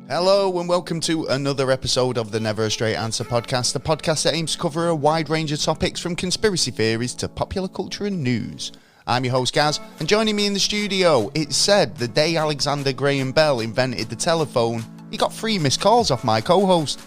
Hello and welcome to another episode of the Never a Straight Answer podcast, the podcast that aims to cover a wide range of topics from conspiracy theories to popular culture and news. I'm your host Gaz, and joining me in the studio, it's said the day Alexander Graham Bell invented the telephone, he got 3 missed calls off my co-host.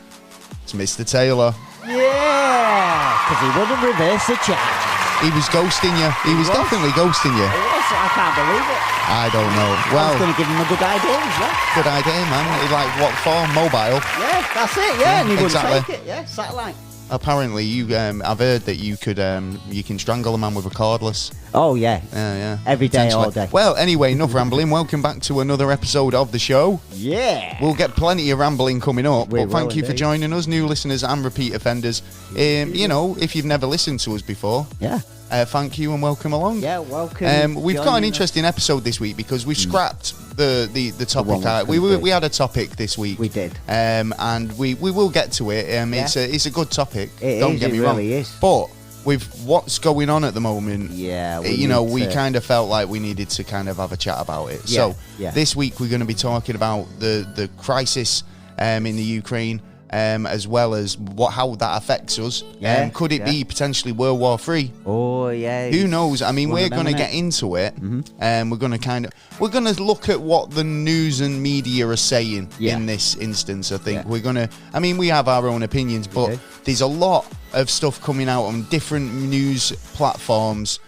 It's Mr. Taylor. Yeah, because he wouldn't reverse the charge. He was ghosting you. He was definitely ghosting you. He was, I can't believe it. I don't know. I Well, was going to give him a good idea as well. good idea, man. He like what for? Mobile. Yeah, that's it, yeah, and he exactly. wouldn't take it, yeah, satellite. Apparently, I've heard that you can strangle a man with a cordless. Oh, yeah. Yeah. Every day, all day. Well, anyway, enough rambling. Welcome back to another episode of the show. Yeah. We'll get plenty of rambling coming up, We but thank will you for indeed. joining us, new listeners and repeat offenders. If you've never listened to us before, Yeah. thank you and welcome along. Yeah, welcome. We've got an joining interesting episode this week because we've scrapped the topic. We had a topic this week. We did. And we will get to it. It's a good topic. It Don't is, get it me wrong. really is. But with what's going on at the moment, Yeah, we kind of felt like we needed to kind of have a chat about it. Yeah, So yeah. this week we're going to be talking about the crisis in the Ukraine, as well as how that affects us. Yeah, Could it yeah. be potentially World War III? Oh, yeah. Who knows? I mean, one we're of them, going to innit? get into it, and we're going to look at what the news and media are saying Yeah. in this instance. I think Yeah. we have our own opinions, but do. there's a lot of stuff coming out on different news platforms.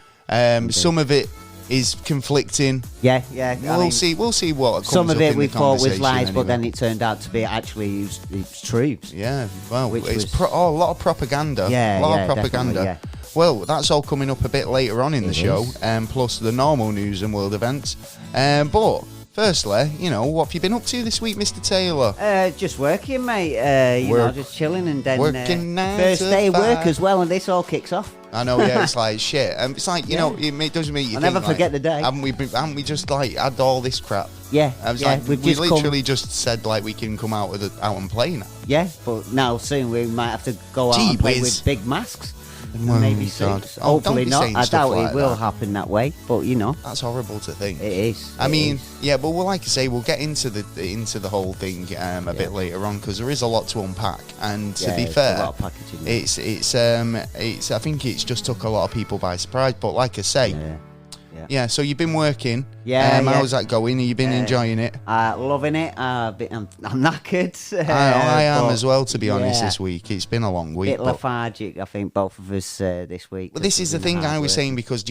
Some of it is conflicting. Yeah. We'll see what comes Some of up it in we the thought was conversation lies, but anyway. then it turned out to be actually it's truths. Yeah, well, Which it's was- a lot of propaganda. Yeah, a lot yeah, of propaganda. definitely, Well, that's all coming up a bit later on in the It show, is. plus the normal news and world events. But firstly, what have you been up to this week, Mr. Taylor? Just working, mate. Work- Just chilling, and then working 9 first to day of work 5. as well, and this all kicks off. I know, yeah, it's like shit. It's like it doesn't make you. I think, never forget like, the day. Haven't we just like had all this crap? Yeah, I was yeah, like, we've we just literally just said like we can come out and play now. Yeah, but now soon we might have to go out Gee and play whiz. with big masks. Well, Maybe God. suits. Oh, don't Hopefully be not. saying I stuff doubt like it will that. happen that way, but That's horrible to think. it is. I It mean, is. yeah, but like I say, we'll get into the whole thing a bit later on because there is a lot to unpack. And to Yeah, be it's a fair, lot of packaging. it's I think it's just took a lot of people by surprise. But like I say, yeah. So you've been working. Yeah, yeah. How's that going? Have you been enjoying it? Loving it. I'm knackered. I am but as well, to be honest. yeah. This week it's been a long week. Bit but- lethargic, I think, both of us this week. But this is the We've been thing I hard was working. saying because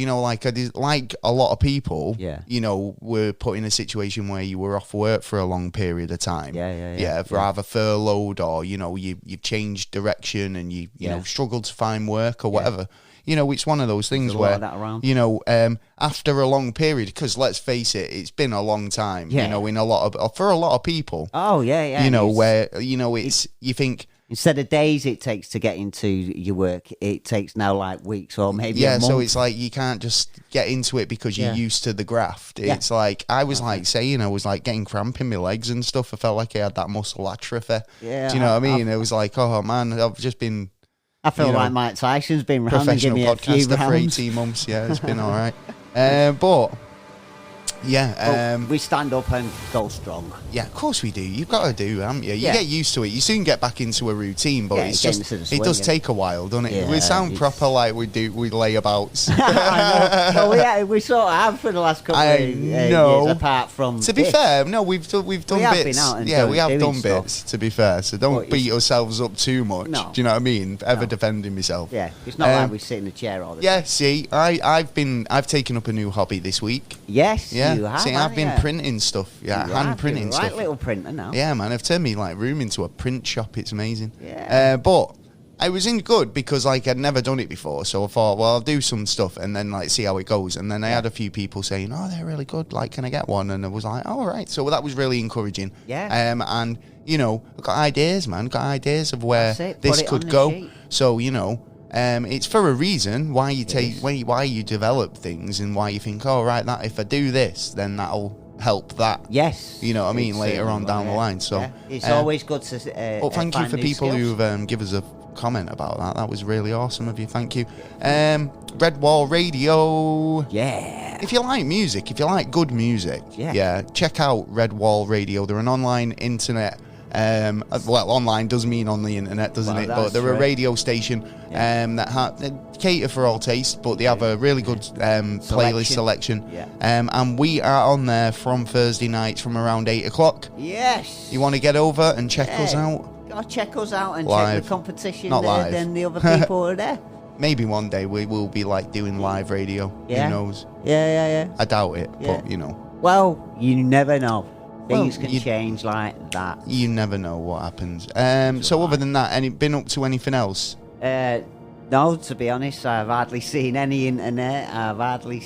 like a lot of people, Yeah. were put in a situation where you were off work for a long period of time. Yeah. Rather furloughed or you've changed direction and you struggled to find work or whatever. It's one of those things There's a lot where of that around. after a long period, because let's face it, it's been a long time. Yeah. For a lot of people. Oh yeah. Where it's you think. Instead of days it takes to get into your work, it takes now like weeks or maybe a month. So it's like you can't just get into it because you're used to the graft. Yeah. It's like I was like saying I was like getting cramp in my legs and stuff. I felt like I had that muscle atrophy. Yeah, Do you know what I mean? It was like, oh man, I've just been I feel like Mike Tyson's been round and professional giving me a few podcaster for rounds. 18 months. Yeah, it's been all right. But yeah, But we stand up and go strong. yeah, of course we do. You've got to do, haven't you? You Yeah. get used to it. You soon get back into a routine, but Yeah, it's get just into the it does swing, take a while, doesn't it? Yeah, We sound it's- proper like we lay abouts. I know. Well, we sort of have for the last couple I of know. years, apart from To be this. fair, no, we've done have bits. been out and We have doing done stuff. bits. To be fair, so don't But beat it's- ourselves up too much. No. Do you know what I mean? Ever No. defending myself. Yeah, it's not Um, like we sit in a chair all the time. Yeah. See, I've taken up a new hobby this week. Yes, Yeah. you have. See, I've been printing stuff. Yeah, You hand have, printing you're a stuff. right little printer now. Yeah, man, I've turned me like room into a print shop. It's amazing. Yeah. But I was in good because like I'd never done it before, so I thought, well, I'll do some stuff and then like see how it goes. And then I had a few people saying, "Oh, they're really good. Like, can I get one?" And I was like, "Oh, all right." So that was really encouraging. Yeah. And I've got ideas, man. Got ideas of where That's it. this Put it could on the go. sheet. So it's for a reason why you why you develop things and why you think, oh right, that if I do this, then that'll help that. Yes. You know what I mean? It's Later on certainly down the will, line. So yeah. It's always good to. well, thank you find for new people skills. who've give us a comment about that. That was really awesome of you. Thank you. Red Wall Radio. Yeah. If you like music, if you like good music, Yeah. check out Red Wall Radio. They're an online internet Well, online does mean on the internet, doesn't it? But they're a radio station that cater for all tastes, but they have a really good playlist selection. Yeah. And we are on there from Thursday nights from around 8 o'clock. Yes. You want to get over and check us out? Go check us out and live. check the competition. Not there, live. then the other people are there. Maybe one day we will be like doing live radio. Yeah. Who knows? Yeah. I doubt it, Yeah. but you know. Well, you never know. Things Well, can change like that. You never know what happens. So other than that, been up to anything else? No, to be honest, I've hardly seen any internet. I've hardly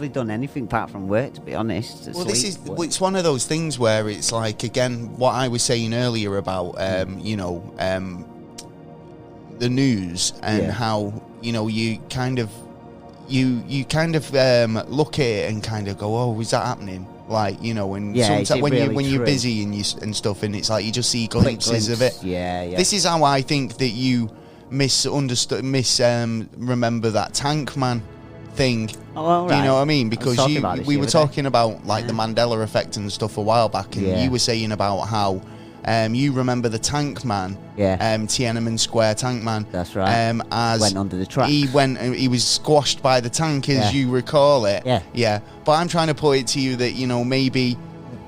done anything apart from work, to be honest. Well, it's one of those things where it's like, again, what I was saying earlier about, the news and how, you kind of look at it and kind of go, oh, is that happening? Like, and sometimes when you're busy and stuff, and it's like you just see glimpses of it. Yeah. This is how I think that you remember that tank man thing. Oh, all right. Do you know what I mean? Because we were talking about like the Yeah. Mandela effect and stuff a while back, and you were saying about how you remember the tank man, Tiananmen Square tank man. That's right. As went under the tracks. He was squashed by the tank, as you recall it. Yeah. But I'm trying to put it to you that maybe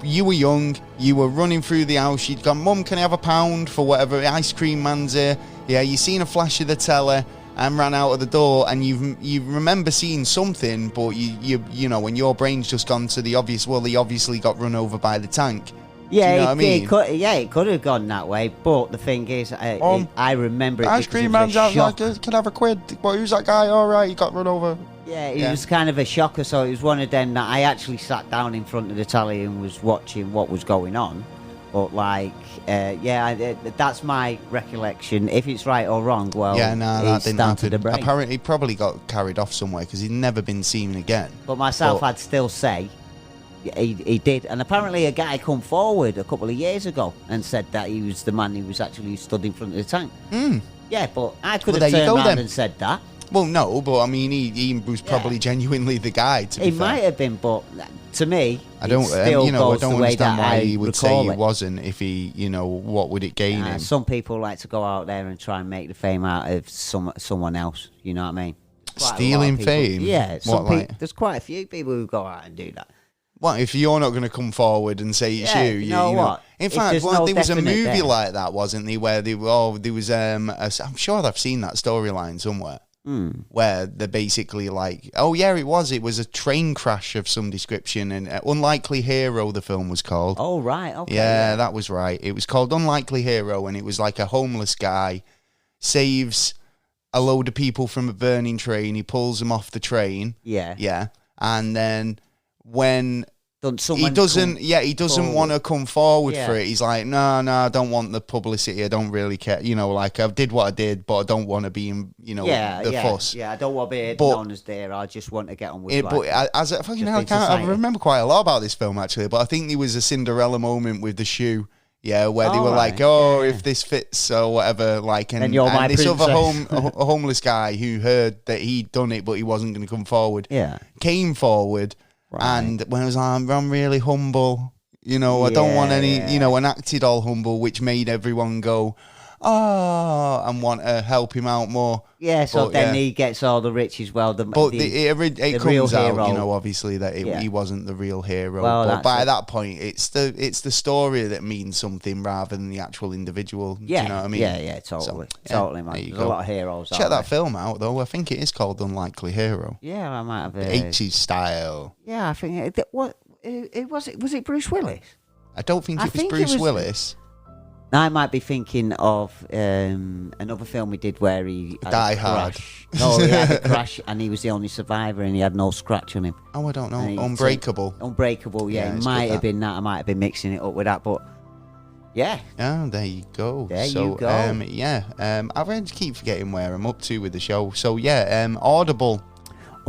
you were young, you were running through the house, you'd gone, Mum, can I have a pound for whatever ice cream man's here? Yeah, you seen a flash of the telly and ran out of the door, and you remember seeing something, but you when your brain's just gone to the obvious. Well, he obviously got run over by the tank. Yeah, Do you know what I mean? It could have gone that way, but the thing is, I remember it. Ice cream man's out like, can I have a quid? Well, who's that guy? All right, he got run over. Yeah, it was kind of a shocker. So it was one of them that I actually sat down in front of the telly and was watching what was going on. But that's my recollection. If it's right or wrong, well, that didn't down to happen. the brain. Apparently, he probably got carried off somewhere because he'd never been seen again. But myself, I'd still say he did. And apparently, a guy come forward a couple of years ago and said that he was the man who was actually stood in front of the tank. Yeah, but I could have turned around and said that. Well, no, but I mean, he was probably genuinely the guy. To be fair, might have been, but to me, I don't understand why he would say he it wasn't. If he, what would it gain him? Some people like to go out there and try and make the fame out of someone else. You know what I mean? Stealing fame. Yeah, there's quite a few people who go out and do that. What if you're not going to come forward and say it's you? You know what? In fact, there was a movie like that, wasn't there? Where there was I'm sure I've seen that storyline somewhere. Where they're basically like, it was a train crash of some description, and Unlikely Hero, the film was called. Oh, right, okay. Yeah, that was right. It was called Unlikely Hero, and it was like a homeless guy saves a load of people from a burning train. He pulls them off the train. Yeah. And then when he doesn't want to come forward for it. He's like, no, I don't want the publicity. I don't really care. Like I did what I did, but I don't want to be in, the fuss. Yeah, I don't want to be known as there. I just want to get on with it. But as a fucking hell, I remember quite a lot about this film actually. But I think there was a Cinderella moment with the shoe. Yeah, where they were like, if this fits or whatever, like, and this other homeless guy who heard that he'd done it, but he wasn't going to come forward. Yeah, came forward. Right. And when I was like, I'm really humble, I don't want any, and acted all humble, which made everyone go, and want to help him out more. Yeah, so then he gets all the riches. Well, it comes out, obviously that he wasn't the real hero. Well, but by that point, it's the story that means something rather than the actual individual. Yeah, do you know what I mean? Yeah, totally, totally, man. There's a lot of heroes. Check that film out, though. I think it is called Unlikely Hero. Yeah, I might have. 80s style. Yeah, I think was it Bruce Willis? I don't think it was Bruce Willis. I might be thinking of another film we did where he had Die Hard. No, he had a crash and he was the only survivor and he had no scratch on him. Oh, I don't know. Unbreakable. Unbreakable, yeah. It might have been that. I might have been mixing it up with that, but yeah. Oh, there you go. You go. I really keep forgetting where I'm up to with the show. So, Audible.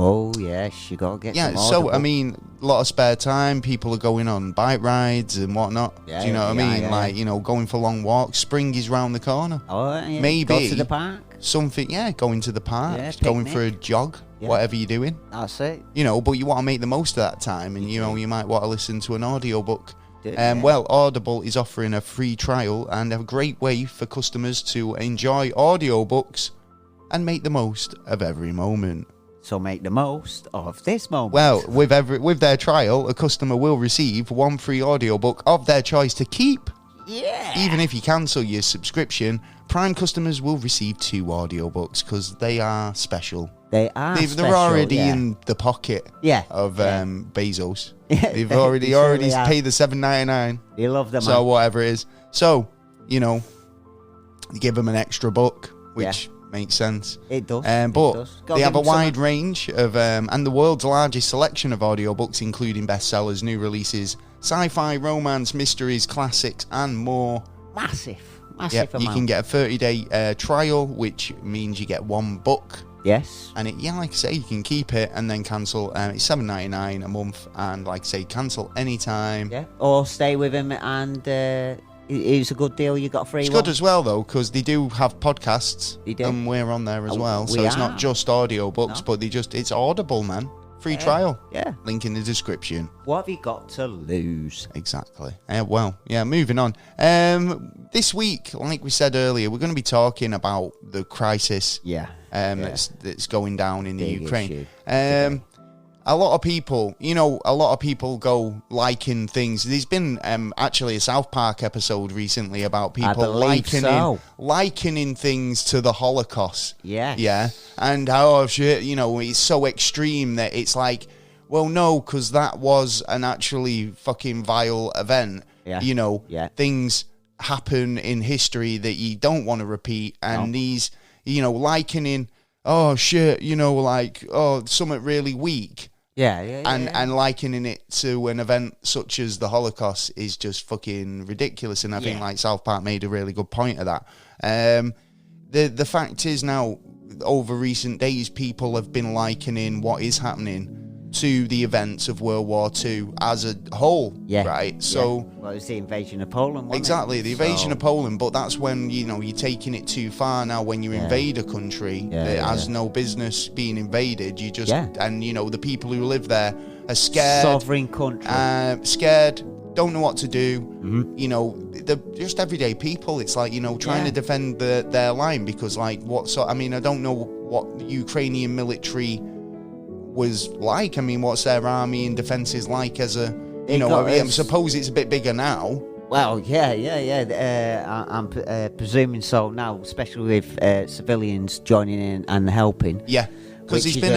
Oh, yes, you got to get some Audible. So, I mean, a lot of spare time. People are going on bike rides and whatnot. Yeah, do you know what I mean? Yeah. Like, going for long walks. Spring is round the corner. Oh, yeah. Maybe. Go to the park. Something, going to the park. Yeah, going for a jog. Yeah. Whatever you're doing. That's it. But you want to make the most of that time. And, you might want to listen to an audiobook. Well, Audible is offering a free trial and a great way for customers to enjoy audiobooks and make the most of every moment. So make the most of this moment. Well, with their trial, a customer will receive one free audiobook of their choice to keep. Yeah. Even if you cancel your subscription, Prime customers will receive 2 audiobooks because they are special. They are special, They're already in the pocket of Bezos. They've already paid the $7.99. You love them. So whatever it is. So, you give them an extra book, which makes sense. It does. But they have a wide range of, and the world's largest selection of audiobooks, including bestsellers, new releases, sci-fi, romance, mysteries, classics, and more. Massive amount. You can get a 30-day trial, which means you get 1 book. Yes. And like I say, you can keep it and then cancel. It's $7.99 a month, and like I say, cancel anytime. Yeah. Or stay with him, and it's a good deal. You got a free one. It's good as well, though, because they do have podcasts. They do. And we're on there as well. So it's not just audiobooks, but it's Audible, man. Free trial. Yeah. Link in the description. What have you got to lose? Exactly. Moving on. This week, like we said earlier, we're going to be talking about the crisis that's going down in the Ukraine. A lot of people, go liking things. There's been actually a South Park episode recently about people likening things to the Holocaust. Yeah. Yeah. And how shit, it's so extreme that it's like, well, no, because that was an actually fucking vile event. Yeah. Things happen in history that you don't want to repeat. And these, likening, oh shit, something really weak. And likening it to an event such as the Holocaust is just fucking ridiculous. And I think like South Park made a really good point of that. The fact is now, over recent days, people have been likening what is happening to the events of World War II as a whole, right? So, well, it's the invasion of Poland, wasn't exactly, it? the invasion of Poland, but that's when, you're taking it too far now. When you invade a country that has no business being invaded, you just, and, the people who live there are scared. Sovereign country. Scared, don't know what to do. They're just everyday people. It's like, trying to defend their line because, like, I don't know what the Ukrainian military was like. I mean, what's their army and defences like as a, I suppose it's a bit bigger now. Well, I'm presuming so now, especially with civilians joining in and helping. Yeah, because there's been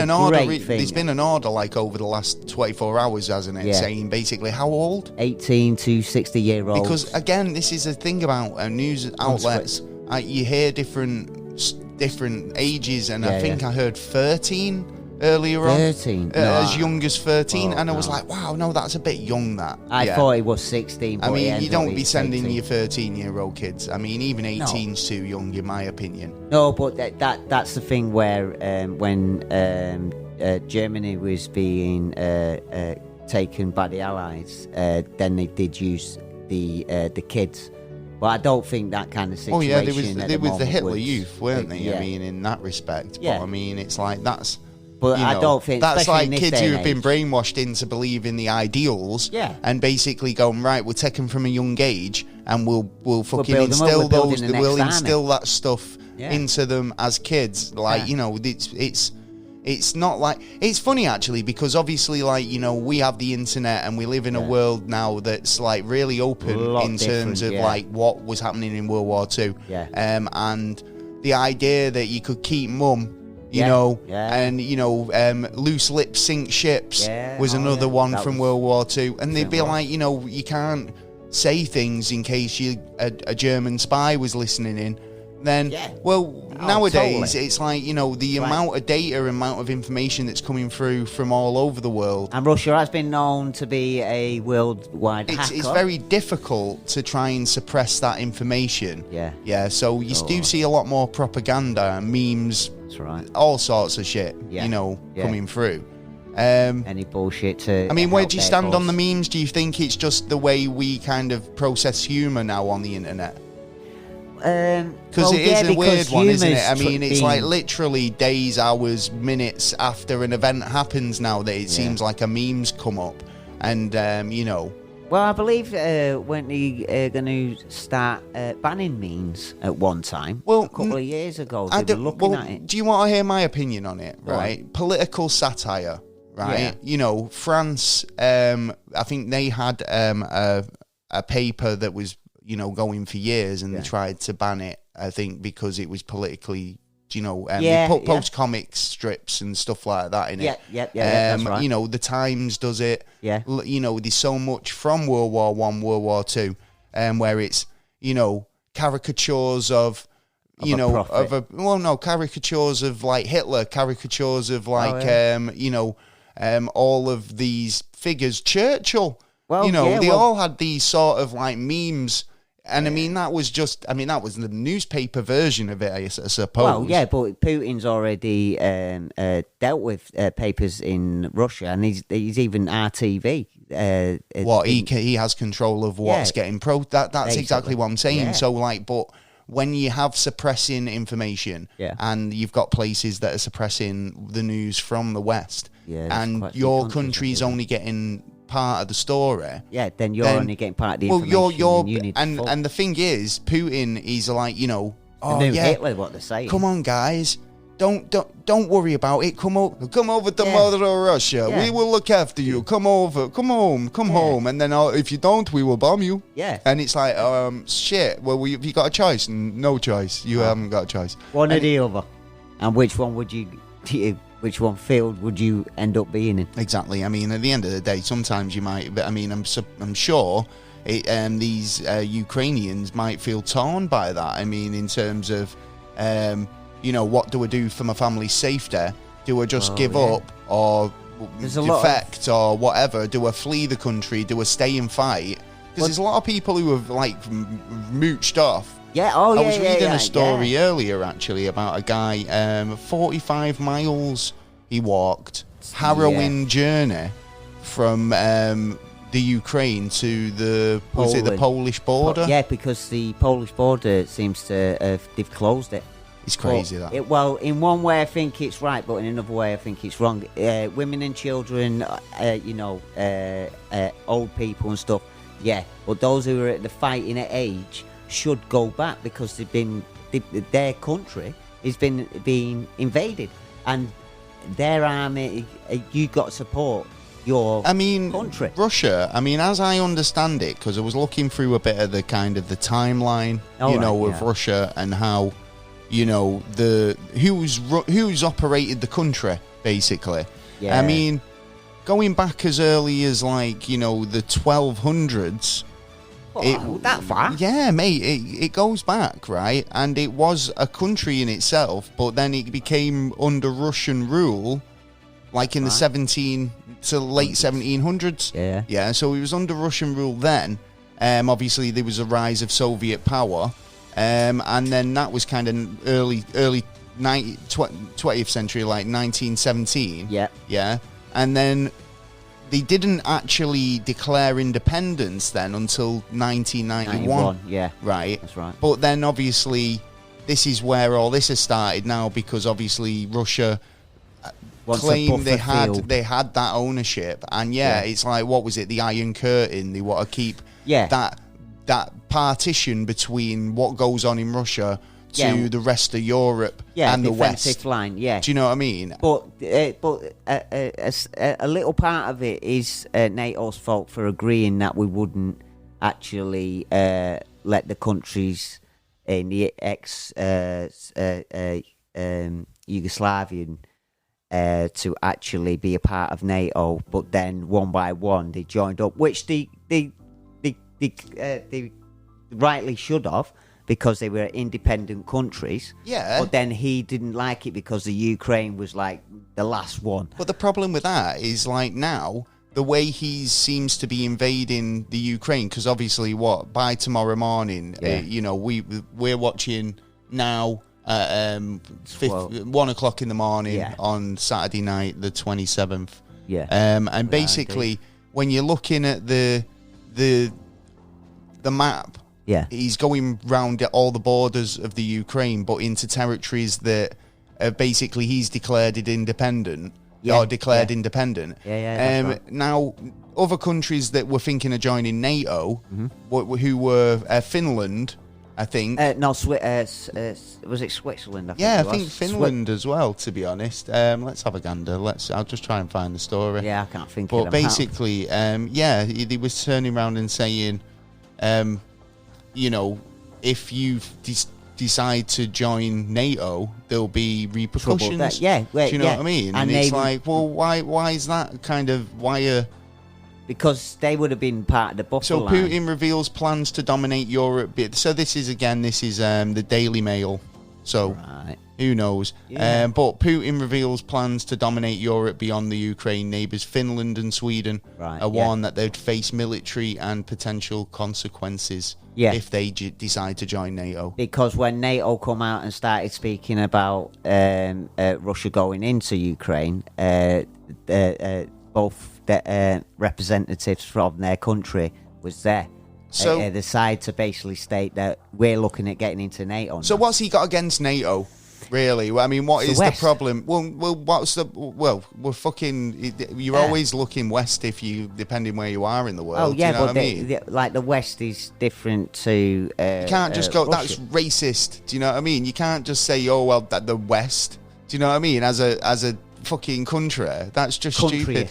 an order like over the last 24 hours, hasn't it? Saying basically how old? 18 to 60-year-olds. Because again, this is the thing about news outlets. You hear different ages, and I think I heard 13. Earlier on, 13, as young as 13, and I was like, wow, no, that's a bit young, that. I thought it was 16, but I mean, you don't be sending your 13-year-old kids. I mean, even 18's too young, in my opinion. No, but that's the thing where when Germany was being taken by the Allies, then they did use the kids. But I don't think that kind of situation. Oh, yeah, there was the Hitler Youth, weren't they? I mean, in that respect. But, I mean, it's like, that's... But I don't think that's like kids who have been brainwashed into believing the ideals, and basically going, right, we'll take them from a young age, and we'll fucking instill that stuff into them as kids. Like it's not like, it's funny actually, because obviously, like, we have the internet and we live in a world now that's like really open in terms of like what was happening in World War II, and the idea that you could keep mum. And loose lips sink ships was another one from World War II, and they'd be like, you can't say things in case a German spy was listening in. Then, nowadays it's like, the amount of data, amount of information that's coming through from all over the world. And Russia has been known to be a worldwide hacker. It's very difficult to try and suppress that information. So you do see a lot more propaganda and memes. That's right. All sorts of shit, coming through. Any bullshit I mean, where do you stand on the memes? Do you think it's just the way we kind of process humour now on the internet? Because it is a weird one, isn't it? I mean, it's like literally days, hours, minutes after an event happens now that it seems like a meme's come up. And, Well, I believe when they going to start banning memes at one time, a couple of years ago, they were looking at it. Do you want to hear my opinion on it, right? Political satire, right? Yeah. You know, France, I think they had a paper that was, you know, going for years, and they tried to ban it, I think, because it was politically... You know, they post comic strips and stuff like that in it. Yeah, that's right. You know, the Times does it. Yeah. You know, there's so much from World War One, World War Two, where it's, you know, caricatures of caricatures of like Hitler, caricatures of like, you know, all of these figures. Churchill. Well, you know, they all had these sort of like memes. And I mean, that was the newspaper version of it, I suppose. Well, yeah, but Putin's already dealt with papers in Russia, and he's even RTV. He has control of what's getting That's basically exactly what I'm saying. Yeah. So, like, but when you have suppressing information, and you've got places that are suppressing the news from the West, and your country's only getting part of the story, then you're only getting part of the information. And the thing is, Putin is like, you know, Hitler, what they're saying. Come on, guys, don't worry about it. Come over to Mother Russia. We will look after you. Come home, and then if you don't, we will bomb you. Yeah, and it's like, shit. Well, have you got a choice? No choice. You haven't got a choice. One or the other. And which one would you? Which one field would you end up being in? Exactly. I mean, at the end of the day, sometimes you might. But I mean, I'm sure these Ukrainians might feel torn by that. I mean, in terms of, you know, what do I do for my family's safety? Do I just give up or defect or whatever? Do I flee the country? Do I stay and fight? Because there's a lot of people who have like mooched off. Yeah, I was reading a story earlier, actually, about a guy, 45 miles he walked, harrowing journey from the Ukraine to the Polish border? Yeah, because the Polish border seems to they've closed it. It's crazy, that. In one way I think it's right, but in another way I think it's wrong. Women and children, you know, old people and stuff, but those who are at the fighting age should go back, because their country has been being invaded, and their army, you got to support your country. Russia, I mean, as I understand it, because I was looking through a bit of the kind of the timeline, of Russia and how, you know, who's operated the country, basically. Yeah. I mean, going back as early as, like, you know, the 1200s, that far? Yeah, mate, it goes back, right? And it was a country in itself, but then it became under Russian rule, like in the late 1700s. Yeah. Yeah, so it was under Russian rule then. Obviously, there was a rise of Soviet power, and then that was kind of early 20th century, like 1917. Yeah. Yeah, and then they didn't actually declare independence then until 1991. Yeah. Right? That's right. But then, obviously, this is where all this has started now, because obviously Russia claimed they had that ownership. And it's like, what was it? The Iron Curtain. They want to keep that partition between what goes on in Russia to the rest of Europe and the West. Line, do you know what I mean? But a little part of it is NATO's fault for agreeing that we wouldn't actually let the countries in the Yugoslavian to actually be a part of NATO. But then one by one they joined up, which they rightly should have, because they were independent countries. Yeah. But then he didn't like it because the Ukraine was like the last one. But the problem with that is, like, now, the way he seems to be invading the Ukraine, because obviously, by tomorrow morning, you know, we're watching now at 1 o'clock in the morning on Saturday night, the 27th. Yeah. And basically, when you're looking at the map, he's going round all the borders of the Ukraine, but into territories that basically he's declared it independent. or declared independent. That's right. Now, other countries that were thinking of joining NATO, who were Finland, I think. No, was it Switzerland? I think Finland as well, to be honest. Let's have a gander. I'll just try and find the story. Yeah, I can't think but of it. But basically, he was turning around and saying, if you decide to join NATO, there'll be repercussions. Do you know what I mean? And it's like, well, why is that kind of, because they would have been part of the buffer So line. Putin reveals plans to dominate Europe. So this is the Daily Mail. So who knows? Yeah. But Putin reveals plans to dominate Europe beyond the Ukraine. Neighbours Finland and Sweden are warned that they'd face military and potential consequences if they decide to join NATO. Because when NATO come out and started speaking about Russia going into Ukraine, both the representatives from their country was there. So the side to basically state that we're looking at getting into NATO now. So what's he got against NATO? Really? I mean, what is the problem? Well, we're fucking. You're always looking west depending where you are in the world. Oh yeah, do you know but what I mean? Like the West is different to. You can't just go. Russia. That's racist. Do you know what I mean? You can't just say, oh well, that the West. Do you know what I mean? As a fucking country, that's just stupid.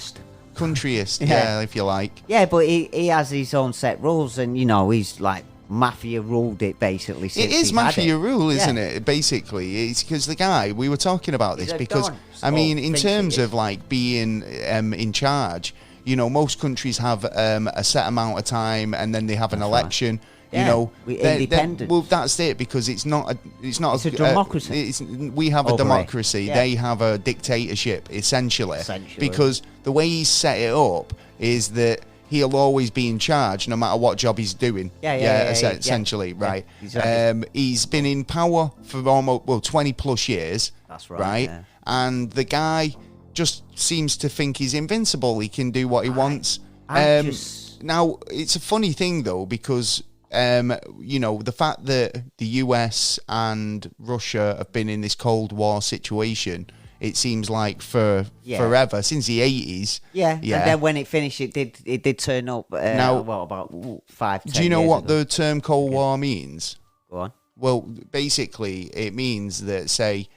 Countryist, if you like. Yeah, but he has his own set rules, and he's like mafia ruled it basically. It is mafia rule, isn't it? Basically, it's because the guy we were talking about this because I mean, in terms of like being in charge, most countries have a set amount of time, and then they have an election. Independent. Well, that's it, because it's not a democracy. We have a democracy. They have a dictatorship, essentially. Because the way he's set it up is that he'll always be in charge, no matter what job he's doing. Essentially, right? Exactly. He's been in power for almost 20 plus years. That's right. Yeah. And the guy just seems to think he's invincible. He can do what he wants. Now, it's a funny thing though, because the fact that the US and Russia have been in this Cold War situation, it seems like for forever, since the 80s. Yeah. And then when it finished, it did turn up. About 5, 10 Do you know years what ago. the term Cold War means? Go on. Well, basically, it means that, say,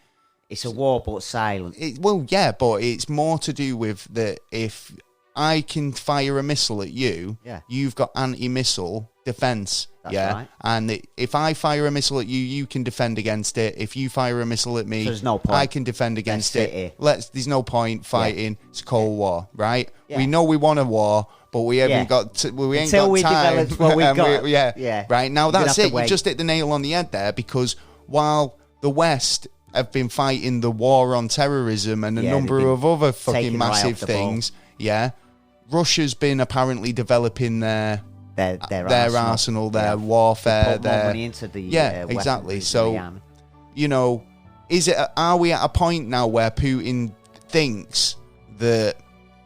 it's a war but silent. But it's more to do with that if I can fire a missile at you, you've got anti-missile defense. That's right. And if I fire a missile at you, you can defend against it. If you fire a missile at me, there's no point. I can defend against it. There's no point fighting. It's Cold War, right? We know we want a war, but we haven't got we ain't Until got we time. developed what we've got. Right, now that's it. You just hit the nail on the head there, because while the West have been fighting the war on terrorism and a number of other fucking massive things, Russia's been apparently developing their arsenal, their warfare, put more money into the exactly. So, are we at a point now where Putin thinks that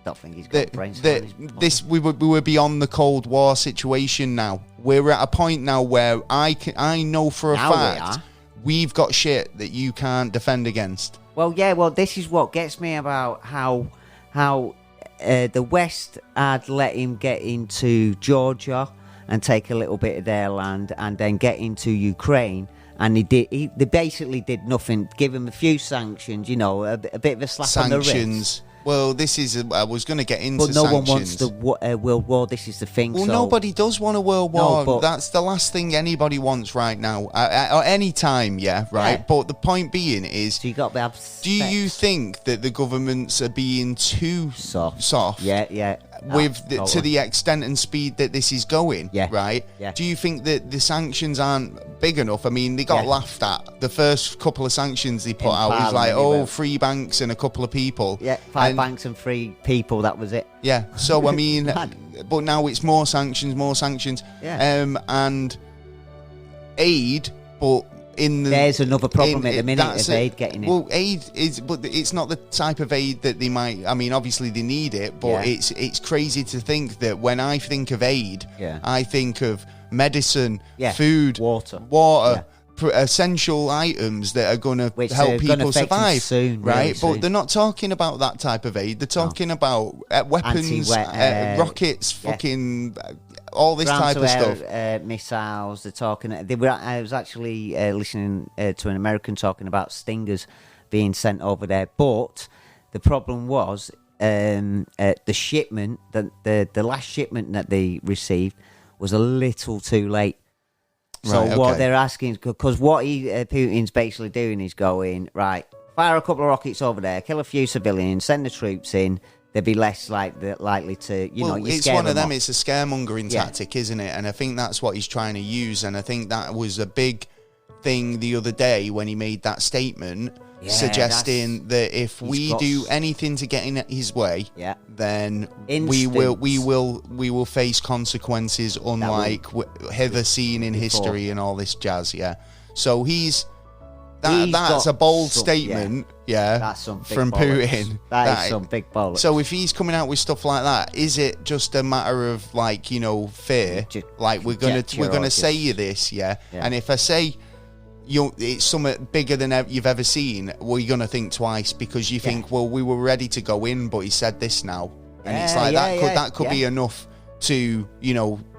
don't think he's got brains this we were beyond the Cold War situation now? We're at a point now where I know for a fact we've got shit that you can't defend against. Well, this is what gets me about how the West had let him get into Georgia and take a little bit of their land, and then get into Ukraine, and they basically did nothing. Give him a few sanctions, a bit of a slap on the wrist. Well, this is. I was going to get into sanctions. But no one wants the world war. This is the thing. Well, nobody does want a world war. No, that's the last thing anybody wants right now. At any time, right? But the point being is, so you got to have do you think that the governments are being too soft? Yeah. To the extent and speed that this is going, right? Yeah. Do you think that the sanctions aren't big enough? I mean, they got laughed at. The first couple of sanctions they put out was like, 3 banks and a couple of people. Yeah, 5 banks and 3 people, that was it. Yeah, so I mean, but now it's more sanctions. Yeah. And aid, but there's another problem at the minute of aid getting it. Well, aid is, but it's not the type of aid that they might. I mean, obviously they need it, but it's crazy to think that when I think of aid, I think of medicine, food, water, essential items that are going to help people survive, soon, right? Really but soon. they're not talking about that type of aid. They're talking about weapons, rockets, fucking all this type of stuff. Missiles. They're talking. I was actually listening to an American talking about Stingers being sent over there, but the problem was the shipment, the last shipment that they received was a little too late. So what they're asking, because what Putin's basically doing is going, right, fire a couple of rockets over there, kill a few civilians, send the troops in, they'd be less likely to, you it's one of them. It's a scaremongering tactic, isn't it? And I think that's what he's trying to use. And I think that was a big thing the other day when he made that statement, suggesting that if we do anything to get in his way, then we will face consequences unlike ever seen in history and all this jazz. So that's a bold statement. That's some big from Putin. That is some big bollocks. So if he's coming out with stuff like that, is it just a matter of fear? Like we're gonna say you this, and if I say it's something bigger than you've ever seen, well, you're gonna think twice because you think, well, we were ready to go in, but he said this now, and it's like that could be enough to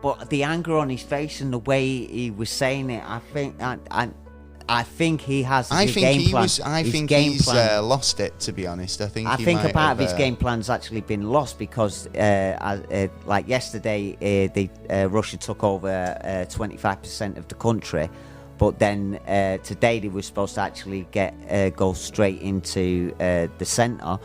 But the anger on his face and the way he was saying it, I think he has. I think he's lost it. To be honest, I think a part of his game plan's actually been lost because, like yesterday, Russia took over 25% of the country. But then today they were supposed to actually go straight into the centre,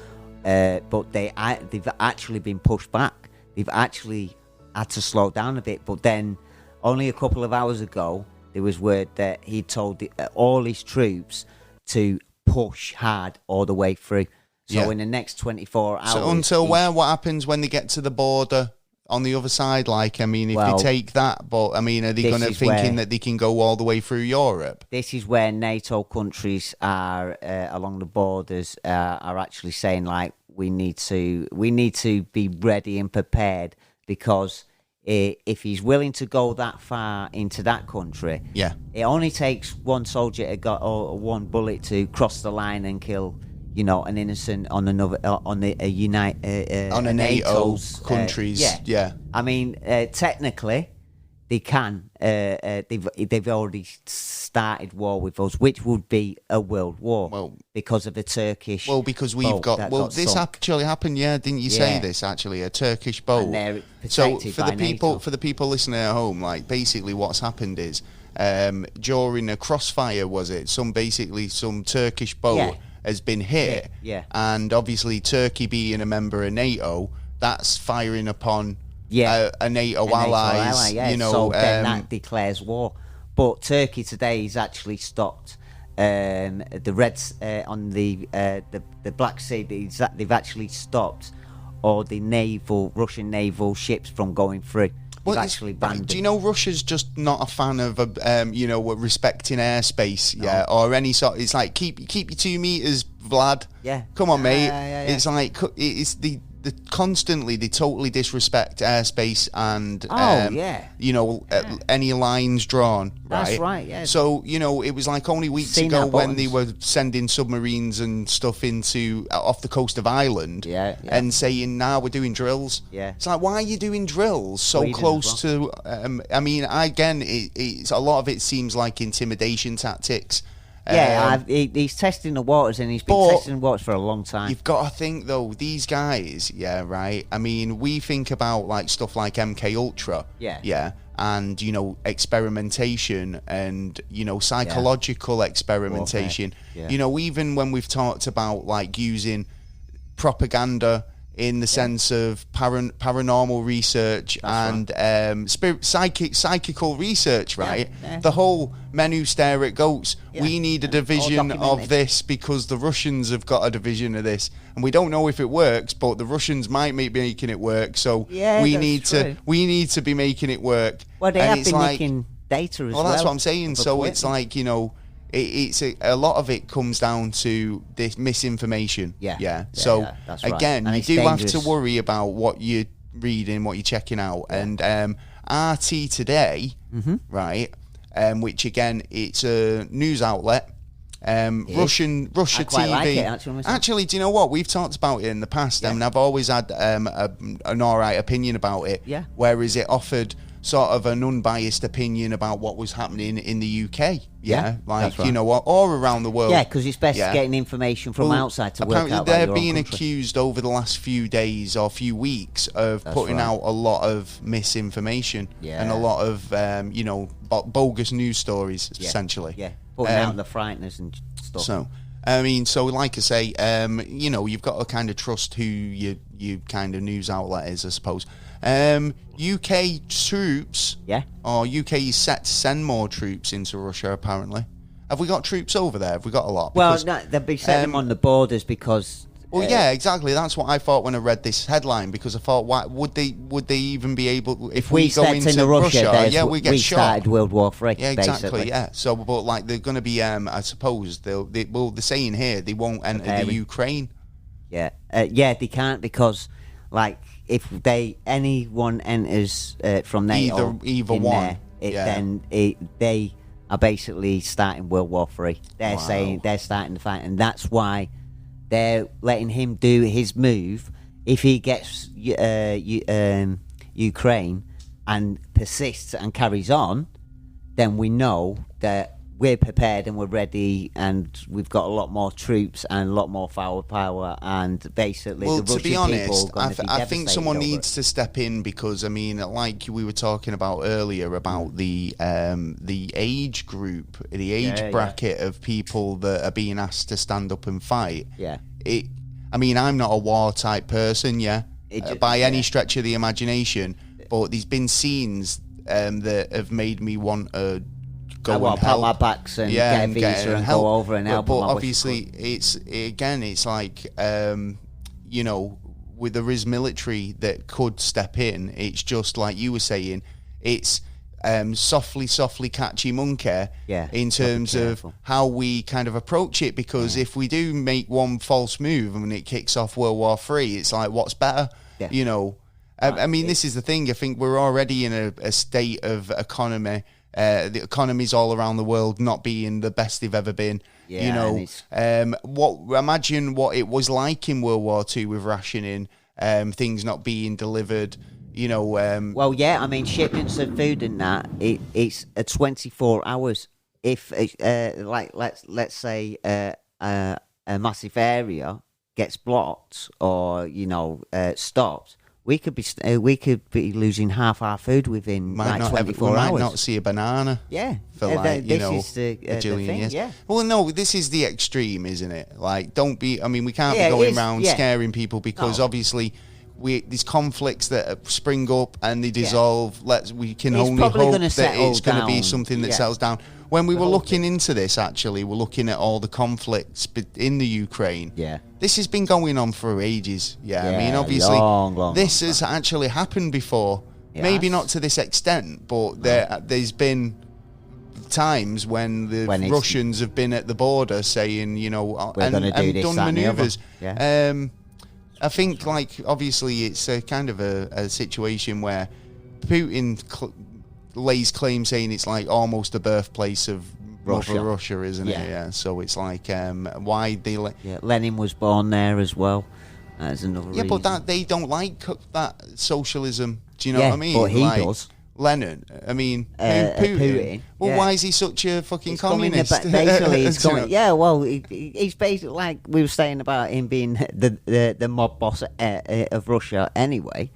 but they've actually been pushed back. They've actually had to slow down a bit. But then only a couple of hours ago, there was word that he told all his troops to push hard all the way through. So in the next 24 hours... So until what happens when they get to the border... on the other side, if they take that, but are they going to thinking that they can go all the way through Europe? This is where NATO countries are along the borders are actually saying we need to be ready and prepared because if he's willing to go that far into that country, it only takes one soldier or one bullet to cross the line and kill. An innocent on another on a NATO countries. Technically, they can. They've already started war with us, which would be a world war because of the Turkish. Well, because we've got. Well, this actually happened. Didn't you say this? Actually, a Turkish boat. And they're so for the NATO. people listening at home, basically what's happened is during a crossfire, was it some Turkish boat has been hit, and obviously Turkey being a member of NATO, that's firing upon a NATO allies. So then that declares war. But Turkey today has actually stopped the Reds on the Black Sea. They've actually stopped all the Russian naval ships from going through. Well, actually banned. Do you know Russia's just not a fan of respecting airspace, or any sort? It's like keep your 2 meters, Vlad. Come on, mate. It's like it's the constantly they totally disrespect airspace and any lines drawn. Right? That's right. Yeah. So it was like only weeks ago when they were sending submarines and stuff into off the coast of Ireland, and saying now we're doing drills. It's like, why are you doing drills so close to? It's a lot of it seems like intimidation tactics. He's testing the waters, and he's been testing the waters for a long time. You've got to think, though, these guys, we think about stuff like MK Ultra, and experimentation and psychological experimentation. Even when we've talked about using propaganda in the sense of paranormal research and psychical research, right? The whole men who stare at goats. We need a division of this because the Russians have got a division of this, and we don't know if it works, but the Russians might be making it work. So we need to be making it work. Well, they have been making data as well. Well, that's what I'm saying. So it's like it's a lot of it comes down to this misinformation. So that's right. Again, and you do dangerous. Have to worry about what you're reading, what you're checking out. And RT today, right? which again, it's a news outlet. Russia I quite TV. like it, actually, do you know what? We've talked about it in the past, and I've always had an alright opinion about it. Yeah. Whereas it offered sort of an unbiased opinion about what was happening in the UK. Yeah, like right. you know what, or around the world. Yeah, because it's best getting information from outside to work out. Apparently, they're being accused over the last few days or few weeks of putting out a lot of misinformation and a lot of bogus news stories, essentially. Yeah, putting out the frighteners and stuff. So, I mean, like I say, you've got to kind of trust who your kind of news outlet is, I suppose. UK troops, or UK is set to send more troops into Russia, apparently. Have we got troops over there? Have we got a lot? Because, well, no, they'll be setting them on the borders because... Well, yeah, exactly. That's what I thought when I read this headline, because I thought, why would they even be able... If we go into Russia, we get shot. Started World War III, yeah, exactly, basically. Yeah. So, but like, they're going to be, I suppose, they're saying here they won't enter the Ukraine. Yeah. They can't because, like, if anyone enters from NATO either one, then they are basically starting World War III. They're saying they're starting the fight, and that's why they're letting him do his move. If he gets Ukraine and persists and carries on, then we know that we're prepared and we're ready, and we've got a lot more troops and a lot more firepower, and basically the Russian to be honest, people are going to be I think someone over needs to step in, because I mean, like we were talking about earlier about the age group, the age bracket of people that are being asked to stand up and fight. Yeah. I mean, I'm not a war type person, by any stretch of the imagination, but there's been scenes that have made me want to go and help. Pat my backs and get a visa and go over and help. But obviously, it's like, with there is military that could step in. It's just like you were saying, it's softly catchy monkey in terms of how we kind of approach it, because if we do make one false move and it kicks off World War III, it's like, what's better? I mean, this is the thing. I think we're already in a state of economy. The economies all around the world not being the best they've ever been. Imagine what it was like in World War II with rationing, things not being delivered. I mean, shipments of food and that, it's 24 hours. If let's say a massive area gets blocked or stopped, we could be losing half our food within 24 hours. We might not see a banana. Yeah, for a jillion years. Yeah. Well, no, this is the extreme, isn't it? Like, don't be. I mean, we can't be going around scaring people, because obviously these conflicts that spring up and they dissolve. We can only hope that it's going to be something that settles down. When we were looking into this, actually, we're looking at all the conflicts in the Ukraine. Yeah. This has been going on for ages. I mean, obviously, this has actually happened before. Maybe not to this extent, but there's been times when the Russians have been at the border saying, and done manoeuvres. I think, like, obviously, it's a kind of a situation where Putin lays claim saying it's like almost the birthplace of Russia, isn't it? Yeah. So it's like, why they Lenin was born there as well. That's another reason. But they don't like that socialism. Do you know what I mean? But he does. Lenin. I mean, Putin. Well, why is he such a fucking communist? Basically, he's going. He's basically, like we were saying about him being the mob boss of Russia anyway.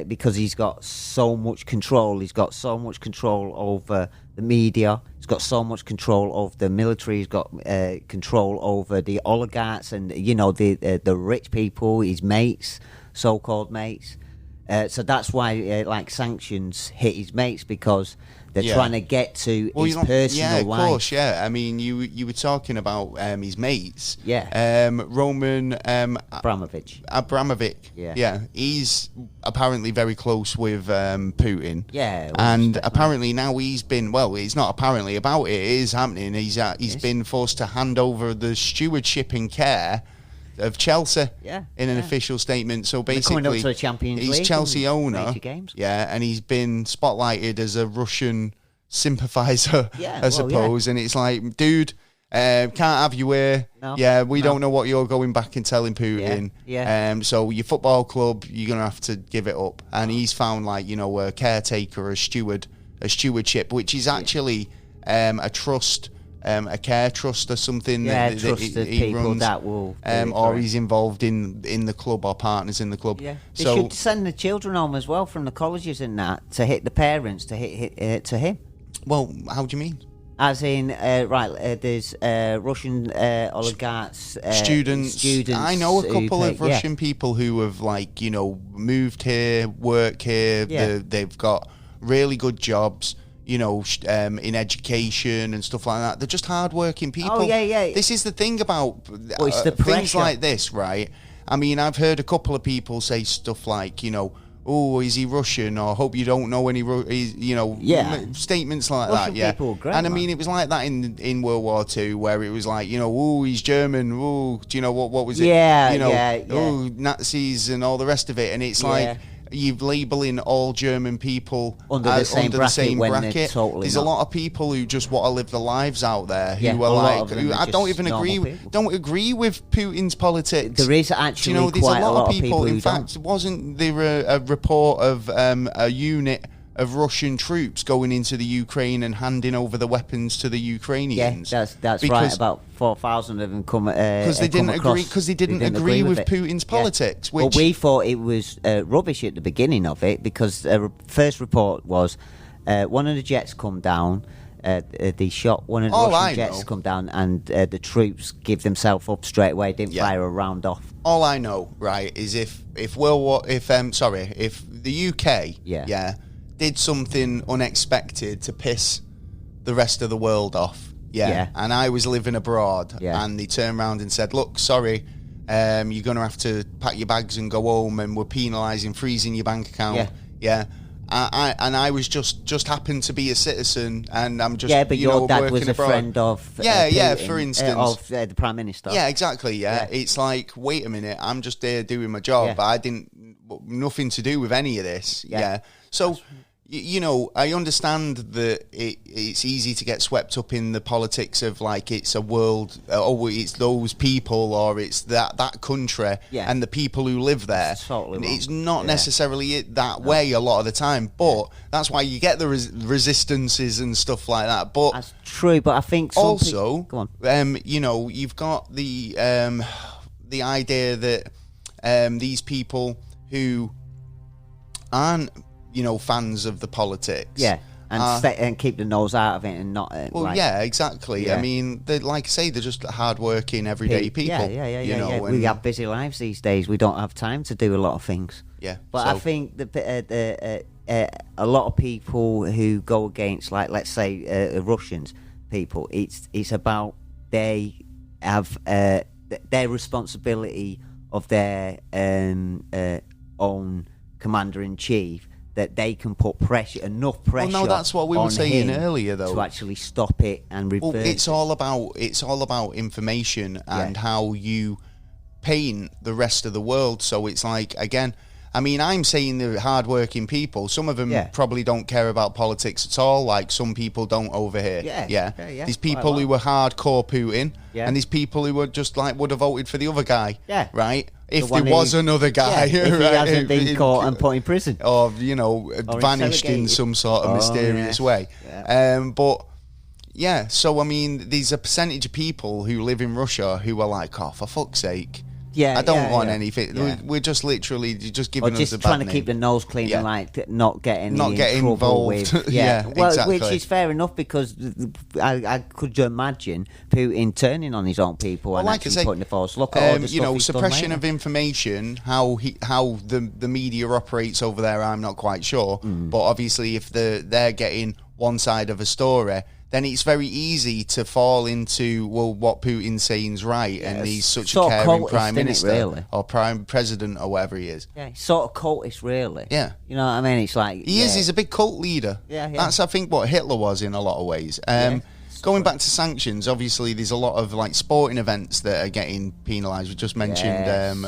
Because he's got so much control. He's got so much control over the media. He's got so much control over the military. He's got control over the oligarchs and the rich people, his mates, so-called mates. So that's why sanctions hit his mates, because they're trying to get to his personal life. Of course, I mean, you were talking about his mates. Roman Abramovich. He's apparently very close with Putin. And apparently now he's been, it's not apparently about it is happening. He's been forced to hand over the stewardship and care of Chelsea in an official statement. So basically, coming up to the Champions League, he's Chelsea owner. Games. And he's been spotlighted as a Russian sympathiser, I suppose. And it's like, dude, can't have you here. We don't know what you're going back and telling Putin. So your football club, you're going to have to give it up. And he's found, like, you know, a caretaker, a stewardship, which is actually a trust, a care trust or something that he runs, that will or he's involved in the club or partners in the club. They should send the children home as well from the colleges and that to hit the parents to hit to him. Well, how do you mean? As in, there's Russian oligarchs, students. I know a couple of Russian people who have, like, you know, moved here, work here. They've got really good jobs, you know, in education and stuff like that. They're just hard-working people. This is the thing about things like this, right? I mean, I've heard a couple of people say stuff like, you know, oh, is he Russian? Or hope you don't know any, statements like Russian that. People are great, and I mean, it was like that in World War II, where it was like, you know, oh, he's German. Oh, do you know what was it? Oh, Nazis and all the rest of it. And it's like, you're labelling all German people under the same bracket. There's a lot of people who just want to live their lives out there who are like, I don't even agree with Putin's politics. There is actually quite a lot of people. In fact, wasn't there a report of a unit of Russian troops going into the Ukraine and handing over the weapons to the Ukrainians? That's right. About 4,000 of them come because they didn't agree with Putin's politics. Well, we thought it was rubbish at the beginning of it, because the first report was one of the jets come down. They shot one of the Russian jets come down, and the troops give themselves up straight away. Didn't fire a round off. All I know, right, is if the UK, did something unexpected to piss the rest of the world off, and I was living abroad, and they turned around and said, look, sorry, you're going to have to pack your bags and go home, and we're penalising, freezing your bank account, I was just happened to be a citizen, and I'm just but your dad was a friend of Putin, for instance, of the Prime Minister. Exactly. It's like, wait a minute, I'm just there doing my job. I didn't, nothing to do with any of this. So, you know, I understand that it's easy to get swept up in the politics of, like, it's a world, it's those people, or it's that country and the people who live there. It's not necessarily that way a lot of the time, but that's why you get the resistances and stuff like that. But that's true, but I think also, go on. You know, you've got the idea that these people who aren't, you know, fans of the politics. And keep the nose out of it and not... exactly. I mean, like I say, they're just hard-working, everyday people. You know, we have busy lives these days. We don't have time to do a lot of things. But I think that a lot of people who go against, like, let's say, Russians people, it's about they have their responsibility of their own commander-in-chief, that they can put enough pressure. Well, no, that's what we were saying earlier, though, to actually stop it and reverse. Well, it's all about information and how you paint the rest of the world. So it's like, again, I mean, I'm saying they're hard-working people. Some of them probably don't care about politics at all. Like, some people don't over here. These people who were hardcore Putin, and these people who were just like would have voted for the other guy. Right. If there was another guy, if he hasn't been caught and put in prison, or, you know, vanished in some sort of mysterious way. But so I mean, there's a percentage of people who live in Russia who are like, oh, for fuck's sake, I don't want anything. We're just literally just giving us a bad trying to name. keep the nose clean and like not getting involved with. Exactly. Which is fair enough, because I could imagine Putin turning on his own people and actually putting the force. Look at all the stuff he's suppression done of information. How the media operates over there, I'm not quite sure. But obviously, if they're getting one side of a story, then it's very easy to fall into, well, what Putin's saying is right, and he's such a caring prime minister or prime president or whatever he is. He's sort of cultist, really. Yeah. You know what I mean? It's like... He's a big cult leader. That's, I think, what Hitler was in a lot of ways. Going back to sanctions, obviously there's a lot of like sporting events that are getting penalised. We just mentioned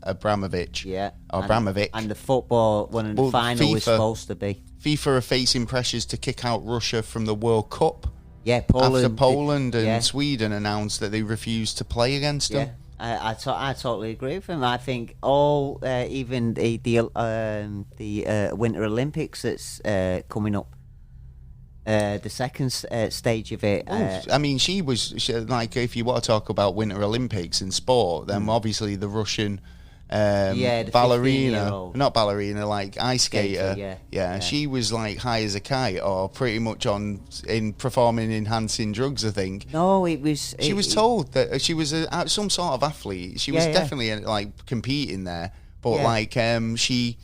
Abramovich. Yeah. Or Abramovich. And the football, when the final was supposed to be. FIFA are facing pressures to kick out Russia from the World Cup. Yeah, Poland. After Poland and Sweden announced that they refused to play against them. I totally agree with him. I think even the Winter Olympics that's coming up, the second stage of it. I mean, she like, if you want to talk about Winter Olympics and sport, then obviously the Russian the not ballerina, like ice skater. She was like high as a kite, or pretty much in performing enhancing drugs, I think. No, it was. She was told that she was some sort of athlete. She was definitely like competing there, but she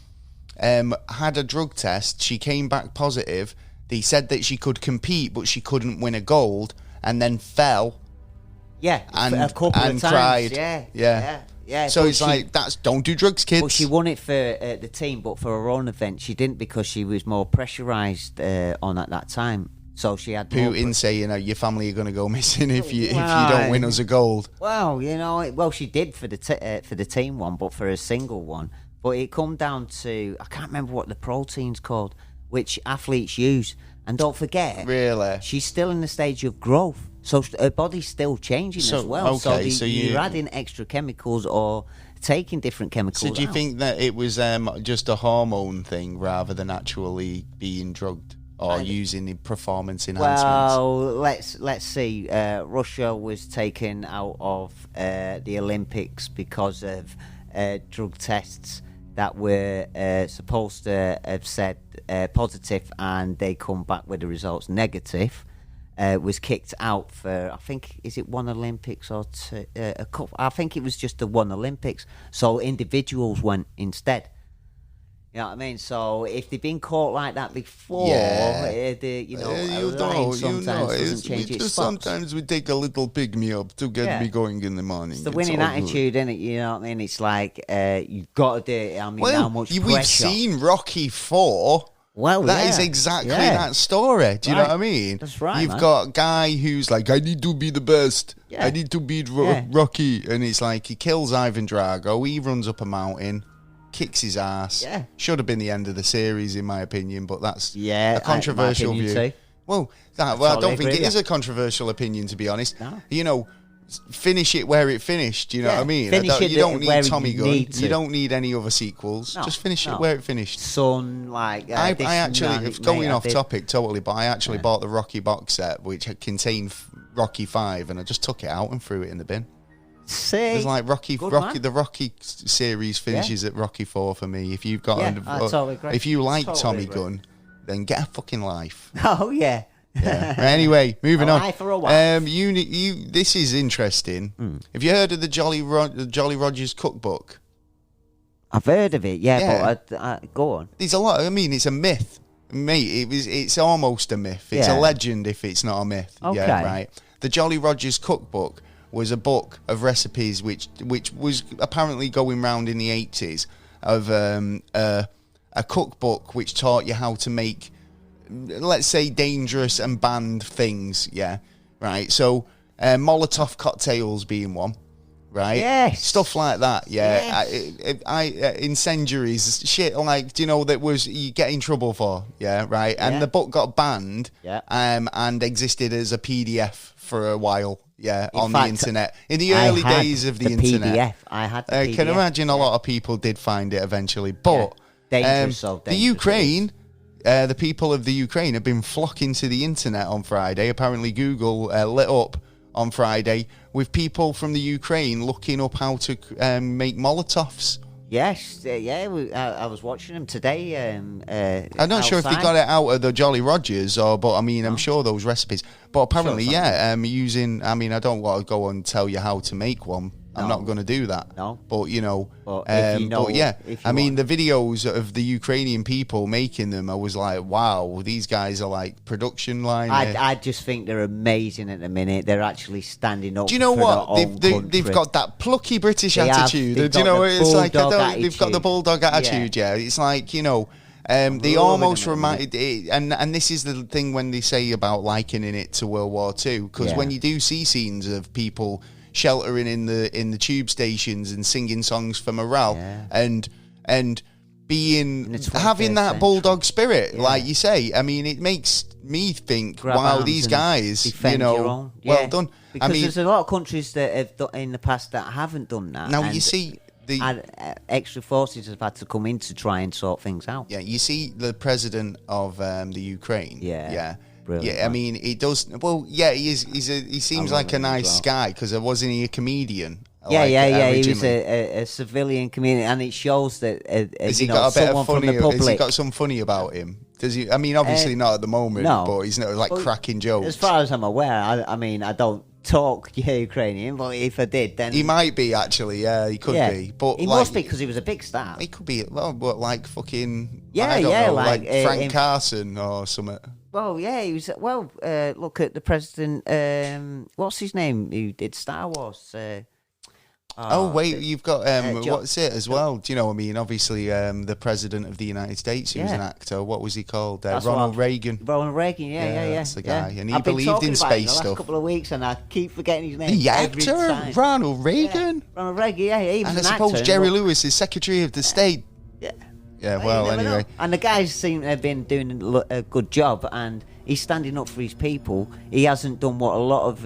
had a drug test. She came back positive. They said that she could compete, but she couldn't win a gold, and then fell. Yeah, and a couple of times. Cried. Yeah. So it's don't do drugs, kids. But she won it for the team, but for her own event, she didn't, because she was more pressurised on at that time. So she had Putin saying, your family are going to go missing if you don't win us a gold. Well, she did for the team one, but for a single one. But it come down to, I can't remember what the protein's called, which athletes use. And don't forget, really, she's still in the stage of growth. So her body's still changing as well. Okay, so you're adding extra chemicals or taking different chemicals. So do you think that it was just a hormone thing rather than actually being drugged or using the performance enhancements? Well, let's see. Russia was taken out of the Olympics because of drug tests that were supposed to have said positive, and they come back with the results negative. Was kicked out for, I think, is it one Olympics or two, a couple? I think it was just the one Olympics. So individuals went instead. You know what I mean? So if they've been caught like that before, sometimes we take a little pick me up to get me going in the morning. It's the winning attitude, isn't it? You know what I mean? It's like you've got to do it. I mean, how much pressure? We've seen Rocky 4. Well, that is exactly that story. Do you know what I mean? That's right. You've got a guy who's like, I need to be the best. I need to beat Rocky. And it's like, he kills Ivan Drago. He runs up a mountain, kicks his ass. Yeah. Should have been the end of the series, in my opinion, but that's a controversial view. Too. Well, I don't think it is a controversial opinion, to be honest. No. You know, finish it where it finished. You know what I mean? You don't need Tommy Gunn. You don't need any other sequels. Just finish it where it finished. I actually, going off topic totally, but I actually bought the Rocky box set, which contained Rocky 5, and I just took it out and threw it in the bin. It's like the Rocky series finishes at Rocky 4 for me. If you've got, if you like Tommy Gunn, then get a fucking life. Oh yeah. Yeah. Anyway, moving on. For a while. This is interesting. Have you heard of the Jolly Rogers cookbook? I've heard of it, but go on. There's a lot. I mean, it's a myth, mate. It's almost a myth. It's a legend if it's not a myth. Okay. Yeah, right. The Jolly Rogers cookbook was a book of recipes which was apparently going round in the 80s of a cookbook which taught you how to make, let's say, dangerous and banned things, right? So, Molotov cocktails being one, right? Yes. Stuff like that, Yes. Incendiaries, shit like, that was you get in trouble for, right? And the book got banned, and existed as a PDF for a while, on the internet. In the early days of the internet. I had the PDF. I can imagine a lot of people did find it eventually, but dangerous. The Ukraine... the people of the Ukraine have been flocking to the internet on Friday. Apparently, Google lit up on Friday with people from the Ukraine looking up how to make Molotovs. Yes, I was watching them today. I'm not sure if they got it out of the Jolly Rogers, but I mean, I'm sure those recipes. But apparently, using. I mean, I don't want to go and tell you how to make one. I'm not going to do that. No. But, I mean, the videos of the Ukrainian people making them, I was like, wow, these guys are like production line. I just think they're amazing at the minute. They're actually standing up. Do you know what? They've got that plucky British attitude. Do you know, it's like they've got the Bulldog attitude, It's like, They almost reminded it, and this is the thing when they say about likening it to World War II, because when you do see scenes of people sheltering in the tube stations and singing songs for morale, and being having that bulldog spirit, like you say, I mean, it makes me think, wow, these guys, well done. Because there's a lot of countries that have done in the past that haven't done that. Now you see. Extra forces have had to come in to try and sort things out. Yeah, you see the president of the Ukraine. Brilliant, I mean, he does. Well, yeah, he seems like a nice guy, because wasn't he a comedian? He was a civilian comedian, and it shows that has he got a bit of funny? Has he got some funny about him? Does he? I mean, obviously not at the moment, but he's not like cracking jokes. As far as I'm aware, I mean, I don't talk Ukrainian, but if I did, then he might be actually. Yeah, he could be. But he must be, because he was a big star. He could be. Well, but like fucking like Frank Carson or something. Well, yeah, he was. Well, look at the president. What's his name? Who did Star Wars? You've got what's it as well? Do you know what I mean? Obviously, the president of the United States, who was an actor. What was he called? Ronald Reagan. Ronald Reagan, yeah. That's the guy, and he I've believed in space stuff. The last couple of weeks, and I keep forgetting his name. The actor, Ronald Reagan. Ronald Reagan, he was and an I suppose actor, Jerry Lewis is Secretary of the State. Yeah, well, anyway. Know. And the guys seem to have been doing a good job, and he's standing up for his people. He hasn't done what a lot of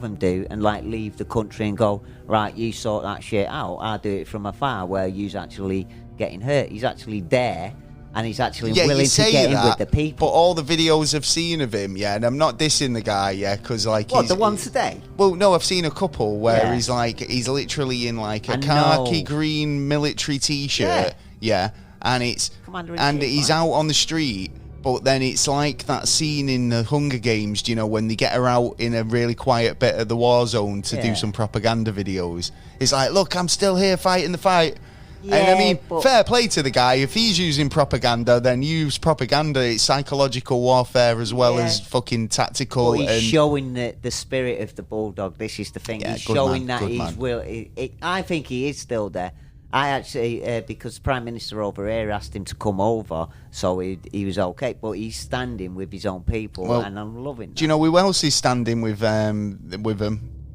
them do, and like leave the country and go, right, you sort that shit out. I do it from afar, where you's actually getting hurt. He's actually there, and he's actually willing to get in with the people. But all the videos I've seen of him, and I'm not dissing the guy, because like the one today? Well, no, I've seen a couple where he's literally in like a khaki green military t-shirt, and he's out on the street. But then it's like that scene in the Hunger Games, when they get her out in a really quiet bit of the war zone to do some propaganda videos. It's like, look, I'm still here fighting the fight. Yeah, and I mean, fair play to the guy. If he's using propaganda, then use propaganda. It's psychological warfare as well as fucking tactical. But he's showing the spirit of the Bulldog. This is the thing. He's showing that he's will. I think he is still there. I actually, because the Prime Minister over here asked him to come over, so he was okay. But he's standing with his own people, and I'm loving that. Do you know who else is standing with him?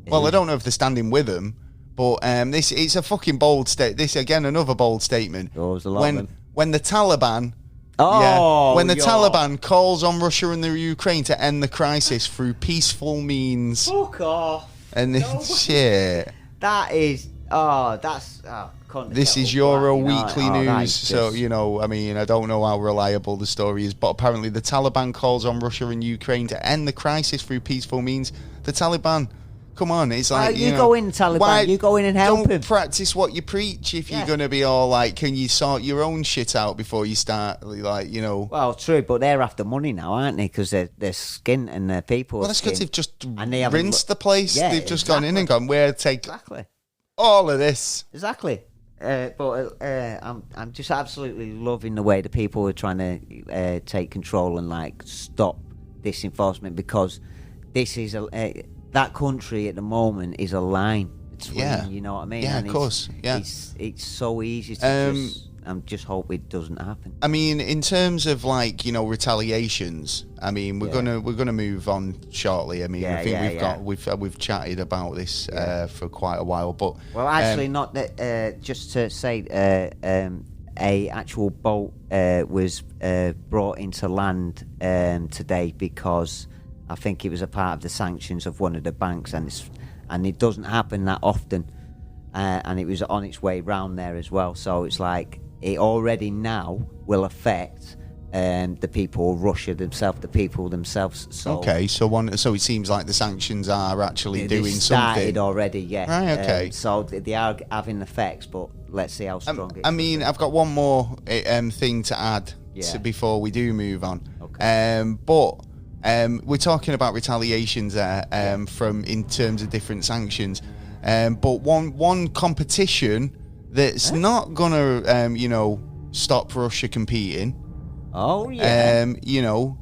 Well, I don't know if they're standing with him, but it's a fucking bold statement. This, again, another bold statement. Oh, there's a lot of them. When the Taliban... Taliban calls on Russia and the Ukraine to end the crisis through peaceful means... Fuck off. And shit. That is... that's... This is Euro Weekly News, so, I mean, I don't know how reliable the story is, but apparently the Taliban calls on Russia and Ukraine to end the crisis through peaceful means. The Taliban, come on, it's like, you go in, Taliban, you go in and help him. Don't practice what you preach if you're going to be all like, can you sort your own shit out before you start, like, Well, true, but they're after money now, aren't they? Because they're skint and their people Well, that's because they've just rinsed the place. Yeah, they've just gone in and gone, we'll take all of this. Exactly. I'm just absolutely loving the way the people are trying to take control and like stop this enforcement, because this is that country at the moment is a line between, you know what I mean? Yeah, and of course. Yeah, it's so easy to just hope it doesn't happen. I mean, in terms of like retaliations, I mean we're gonna move on shortly. I mean, I think we've chatted about this for quite a while, but actually not that. Just to say, a actual boat was brought into land today, because I think it was a part of the sanctions of one of the banks, and it doesn't happen that often, and it was on its way round there as well. So it's like, it already now will affect the people of Russia themselves, the people themselves. So so it seems like the sanctions are actually doing something. Started already, yeah. Right, okay. So they are having effects, but let's see how strong it is. I mean, I've got one more thing to add before we do move on. Okay. But we're talking about retaliations there in terms of different sanctions. But one competition that's not gonna stop Russia competing. Oh yeah.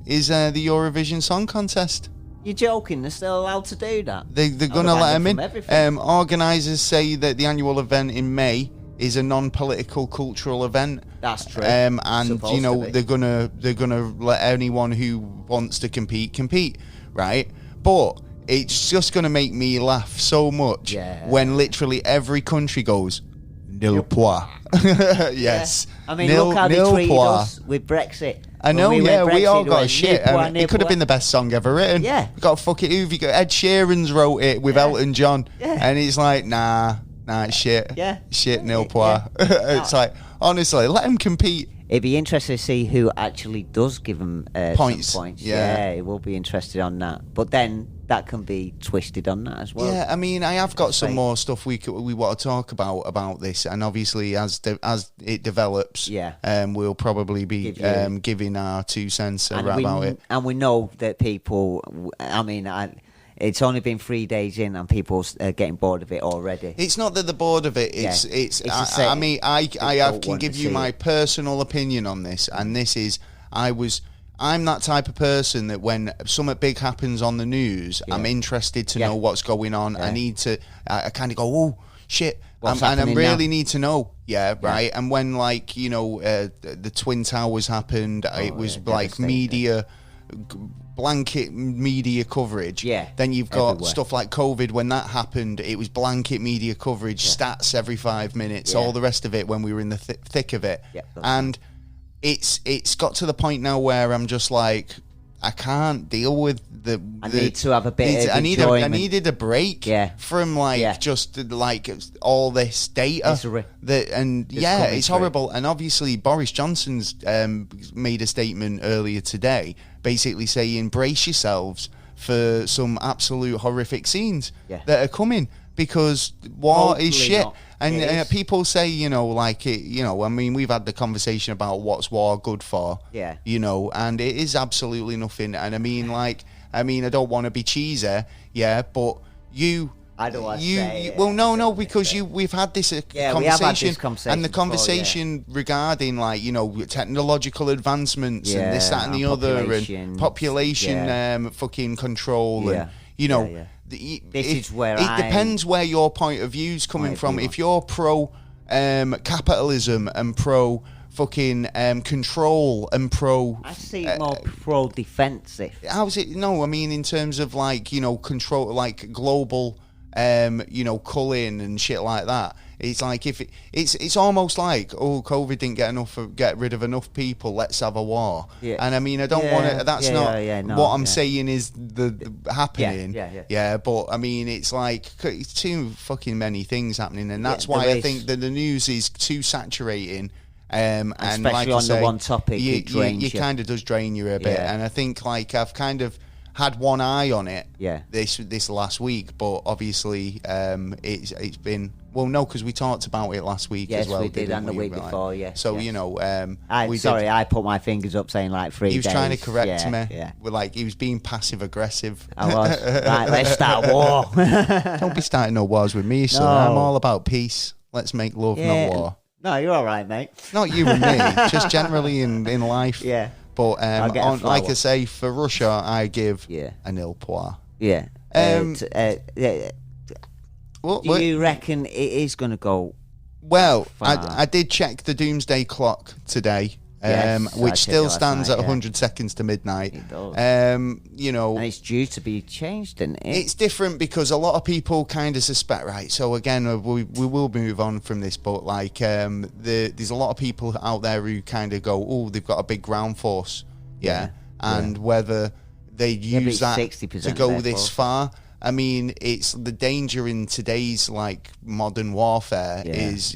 Is the Eurovision Song Contest. You're joking? They're still allowed to do that? They're gonna let them in. Organisers say that the annual event in May is a non-political cultural event. That's true. And you know they're gonna let anyone who wants to compete, right? But it's just gonna make me laugh so much when literally every country goes nil pois. Yes. Yeah. I mean, look how they treated us with Brexit. I know, we all got shit. It could have been the best song ever written. Yeah. We got fuck it who got Ed Sheeran's wrote it with Elton John. Yeah. And he's like, nah, it's shit. Yeah. Shit, nil pois. It's like, honestly, let him compete. It'd be interesting to see who actually does give them points. Some points. Yeah, it will be interested on that. But then that can be twisted on that as well. Yeah, I mean, I have got some more stuff we want to talk about this, and obviously as it develops, we'll probably be giving our 2 cents about it. And we know that people. I mean, it's only been 3 days in, and people are getting bored of it already. It's not that they're bored of it. I mean, I can give you my personal opinion on this, and this is I'm that type of person that when something big happens on the news, I'm interested to know what's going on. I kind of go, oh shit, and I really need to know. Right. And when the Twin Towers happened, it was like blanket media coverage. Then you've got stuff like COVID. When that happened, it was blanket media coverage, stats every 5 minutes, all the rest of it when we were in the thick of it. And it's got to the point now where I'm just like, I can't deal with I need to have a bit of enjoyment. I needed a break from just like all this data. It's horrible. And obviously Boris Johnson's made a statement earlier today basically saying brace yourselves for some absolute horrific scenes that are coming, because war is shit. And people say, I mean, we've had the conversation about what's war good for, and it is absolutely nothing. And I mean, I don't want to be cheesy, but I don't want to say because we've had this conversation, we have had this conversation and the conversation regarding technological advancements and this, that, and the other, and population fucking control, and this is where it depends where your point of view's coming from. If you're pro capitalism and pro fucking control and pro, I see it more pro defensive. How's it? No, I mean in terms of control, global culling and shit like that. It's like it's almost like, COVID didn't get rid of enough people, let's have a war. And I mean, I don't want to. That's not what I'm saying is the happening. But I mean, it's like it's too fucking many things happening, and that's why I think that the news is too saturating. And especially like on I say, the one topic, it drains you. Kind of does drain you a bit. And I think I've kind of had one eye on it this last week, but obviously it's been, well, no, because we talked about it last week as well. Yes, we did, and the week before, So, I put my fingers up saying 3 days. He was trying to correct me. He was being passive-aggressive. I was. Right, let's start a war. Don't be starting no wars with me, son. I'm all about peace. Let's make love, not war. No, you're all right, mate. Not you and me, just generally in life. Yeah. But like I say, for Russia, I give a nil pois. Yeah. Do you reckon it is going to go? Well, I did check the doomsday clock today, which still stands at 100 seconds to midnight. It does. And it's due to be changed, isn't it? It's different because a lot of people kind of suspect, right? So again, we will move on from this, but there's a lot of people out there who kind of go, oh, they've got a big ground force, and whether they use that to go this far. I mean, it's the danger in today's modern warfare is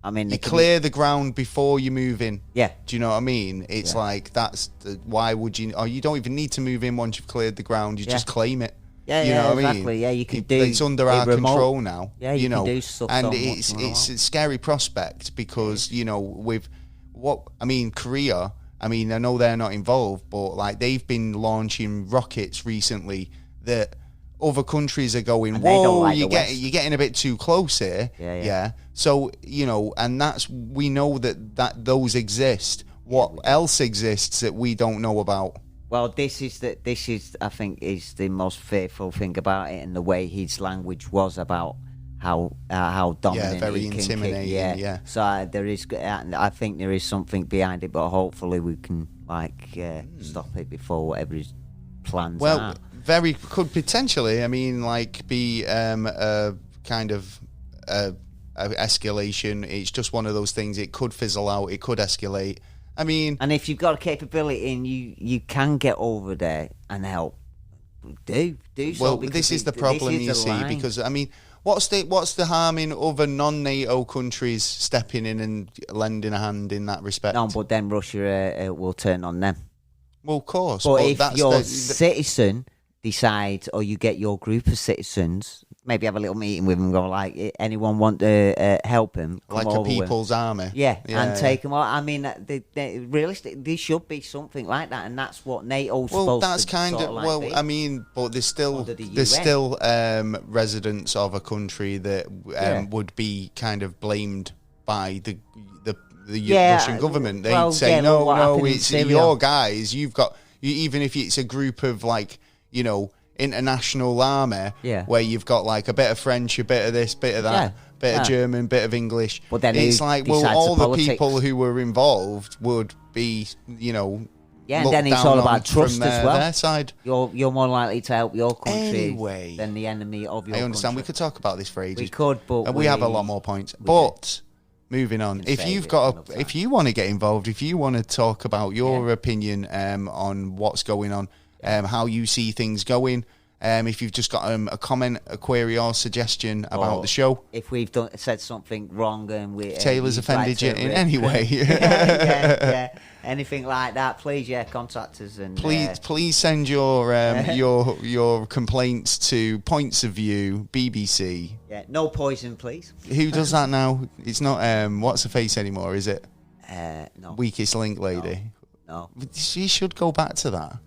I mean, you clear the ground before you move in. Yeah. Do you know what I mean? It's why would you? Or you don't even need to move in once you've cleared the ground. You just claim it. Yeah, you know what exactly. I mean? Yeah, you can do. It's under our control now. Yeah, you can do stuff. And it's a scary prospect because with Korea. I mean, I know they're not involved, but they've been launching rockets recently that other countries are going, whoa, you're getting a bit too close here. Yeah. So, and we know that those exist. What else exists that we don't know about? Well, this is I think is the most fearful thing about it, and the way his language was about how dominant, very he can intimidating. kick. Yeah. So there is, I think there is something behind it, but hopefully we can stop it before whatever his plans are. Very could potentially. I mean, like be a kind of a escalation. It's just one of those things. It could fizzle out. It could escalate. I mean, and if you've got a capability and you can get over there and help, do so. Well, this is the problem, you see, because I mean, what's the harm in other non-NATO countries stepping in and lending a hand in that respect? No, but then Russia will turn on them. Well, of course. But if your citizen decides, or you get your group of citizens, maybe have a little meeting with them, go like, anyone want to help him? Like a people's army. Yeah, and take them out. I mean, realistically, there should be something like that, and that's what NATO's supposed to. Well, that's kind of be. I mean, but there's still residents of a country that would be kind of blamed by the Russian government. They'd say, no, it's your guys. You've got, even if it's a group of international army, where you've got like a bit of French, a bit of this, bit of that, bit of German, bit of English. But then it's like, well, all the people who were involved would be, and then it's all about trust as well. Their side. You're more likely to help your country than the enemy of your country. I understand. We could talk about this for ages. We could, but we have a lot more points. But moving on, if you want to get involved, if you want to talk about your opinion on what's going on, how you see things going, if you've just got a comment, a query, or suggestion about the show, if we've said something wrong and Taylor's offended you in any way, anything like that, please, contact us and please send your your complaints to Points of View BBC. No poison, please. Who does that now? It's not what's her face anymore, is it? No. Weakest Link lady. No. She should go back to that.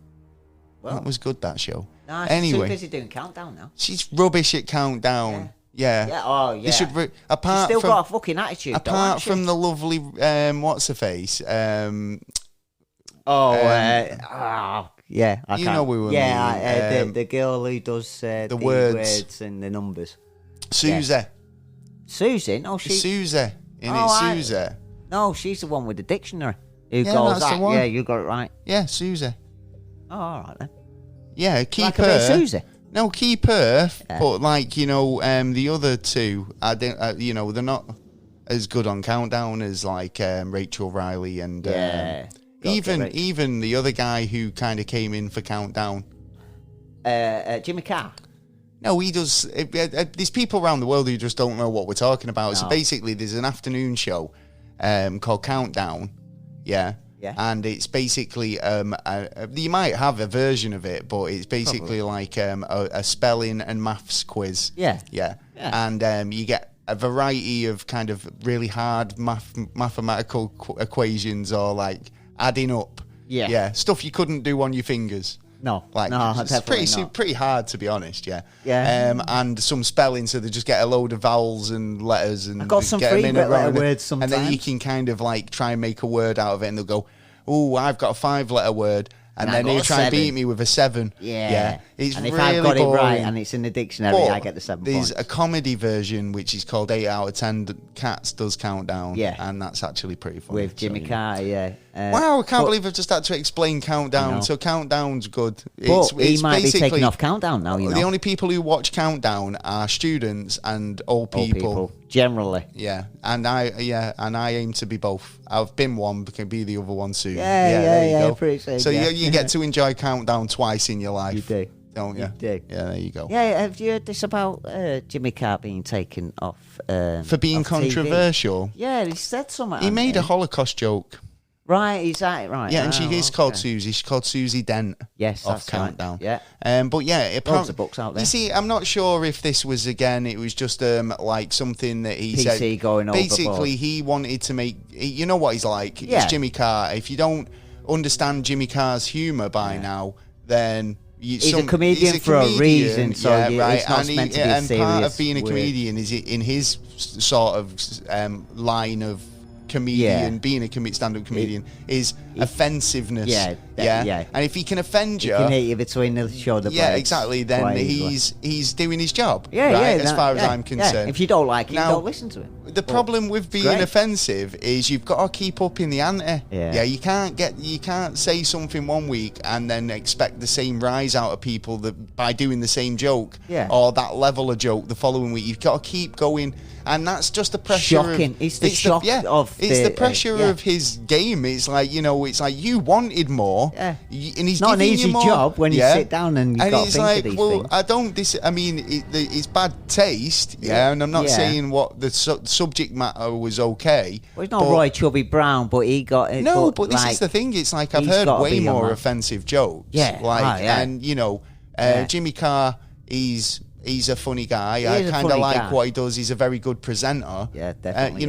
Well, that was good, that show. No, she's too busy doing Countdown now. She's rubbish at Countdown. Yeah. They should she's still got a fucking attitude. Apart from the lovely what's her face? I you know we were. The girl who does the words and the numbers. Susie. Susie? No, Susie. Susie. No, she's the one with the dictionary. Who goes that's the one. Yeah, you got it right. Yeah, Susie. Oh, all right then. Yeah, keep like her. Susie. No, keep her. Yeah. But the other two, they're not as good on Countdown as Rachel Riley and even the other guy who kind of came in for Countdown. Jimmy Carr. No, he does. There's people around the world who just don't know what we're talking about. No. So basically, there's an afternoon show called Countdown. Yeah. And it's basically you might have a version of it, but it's basically a spelling and maths quiz. Yeah. And you get a variety of kind of really hard mathematical equations or adding up. Yeah. Stuff you couldn't do on your fingers. No, it's pretty hard, to be honest. And some spelling, so they just get a load of vowels and letters and I got some get free them in letter words sometimes. And then you can kind of try and make a word out of it, and they'll go, "Oh, I've got a 5-letter word." And then he'll try and beat me with a 7. Yeah. It's and if really I've got boring. it right and it's in the dictionary, I get the 7 There's points. a comedy version which is called 8 out of 10 Cats Does Countdown. Yeah. And that's actually pretty funny. With Jimmy Carr, wow, I can't believe I've just had to explain Countdown. So Countdown's good. But he might be taking off Countdown now, The only people who watch Countdown are students and old people. Generally. Yeah. And I aim to be both. I've been one, can be the other one soon. There you go. Pretty soon, so you get to enjoy Countdown twice in your life. You do. Don't you? You do. Yeah, there you go. Yeah, have you heard this about Jimmy Carr being taken off for being controversial? TV? Yeah, he said something. He made a Holocaust joke. Right, is that right? Yeah, and she is called Susie. She's called Susie Dent. Yes, off Countdown. Right. Yeah. But yeah, lots of books out there. You see, I'm not sure if this was it was just something that he PC said. Going basically, overboard. he wanted to make. You know what he's like. Yeah. It's Jimmy Carr. If you don't understand Jimmy Carr's humour by now, then. He's a comedian for a reason, so it's not meant to be part of being a comedian is in his sort of line of comedian, being a stand-up comedian, is offensiveness. Yeah. And if he can offend you, he can hit you between the shoulder blades. Yeah, exactly. Then he's doing his job. Yeah, right? As far as I'm concerned. If you don't like it, don't listen to it. The problem with being offensive is you've got to keep up in the ante. Yeah. You can't say something one week and then expect the same rise out of people by doing the same joke or that level of joke the following week. You've got to keep going, and that's just the pressure. Shocking. It's the shock of the pressure of his game. It's like you wanted more, and he's not an giving easy you more. job when you sit down and you've got to it's think like, of these well, things. I don't. It's bad taste. And I'm not saying what the subject matter was okay. Well, it's not Roy Chubby Brown, but he got it. No, but this is the thing. It's like I've heard way more offensive jokes. Yeah, and Jimmy Carr, he's a funny guy. I kind of like what he does. He's a very good presenter. Yeah, definitely.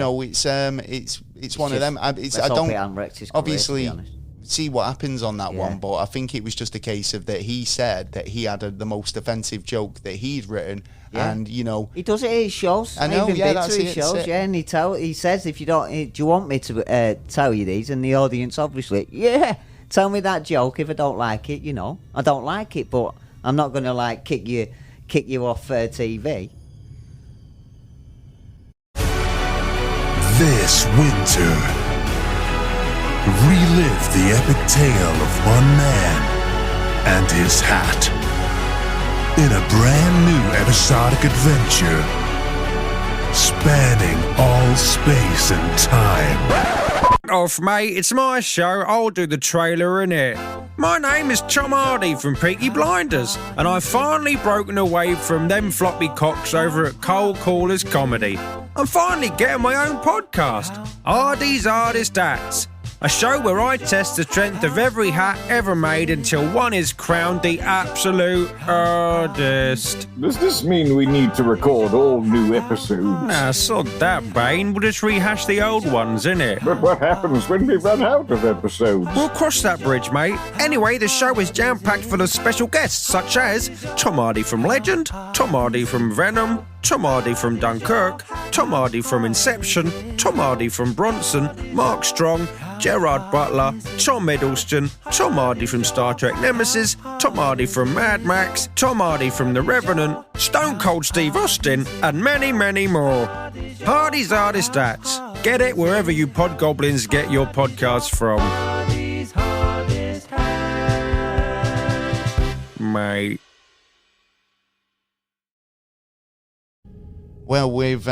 It's one of them. I don't obviously see what happens on that one, but I think it was just a case of that he said that he had the most offensive joke that he'd written. Yeah. And he does it at his shows. I know, that's it. Shows, and he says, if you don't, do you want me to tell you these? And the audience, obviously, tell me that joke. If I don't like it, I don't like it, but I'm not going to kick you off TV. This winter, relive the epic tale of one man and his hat in a brand new episodic adventure spanning all space and time. Off, mate, it's my show. I'll do the trailer in it. My name is Tom Hardy from Peaky Blinders, and I've finally broken away from them floppy cocks over at Cole Caller's Comedy. I'm finally getting my own podcast, Hardy's Hardest Hats. A show where I test the strength of every hat ever made until one is crowned the absolute hardest. Does this mean we need to record all new episodes? Nah, sod that, Bane. We'll just rehash the old ones, innit? But what happens when we run out of episodes? We'll cross that bridge, mate. Anyway, the show is jam-packed full of special guests, such as Tom Hardy from Legend, Tom Hardy from Venom, Tom Hardy from Dunkirk, Tom Hardy from Inception, Tom Hardy from Bronson, Mark Strong, Gerard Butler, Tom Hiddleston, Tom Hardy from Star Trek Nemesis, Tom Hardy from Mad Max, Tom Hardy from The Revenant, Stone Cold Steve Austin, and many, many more. Hardy's Hardest Hats. Get it wherever you podgoblins get your podcasts from. Mate. Well, we've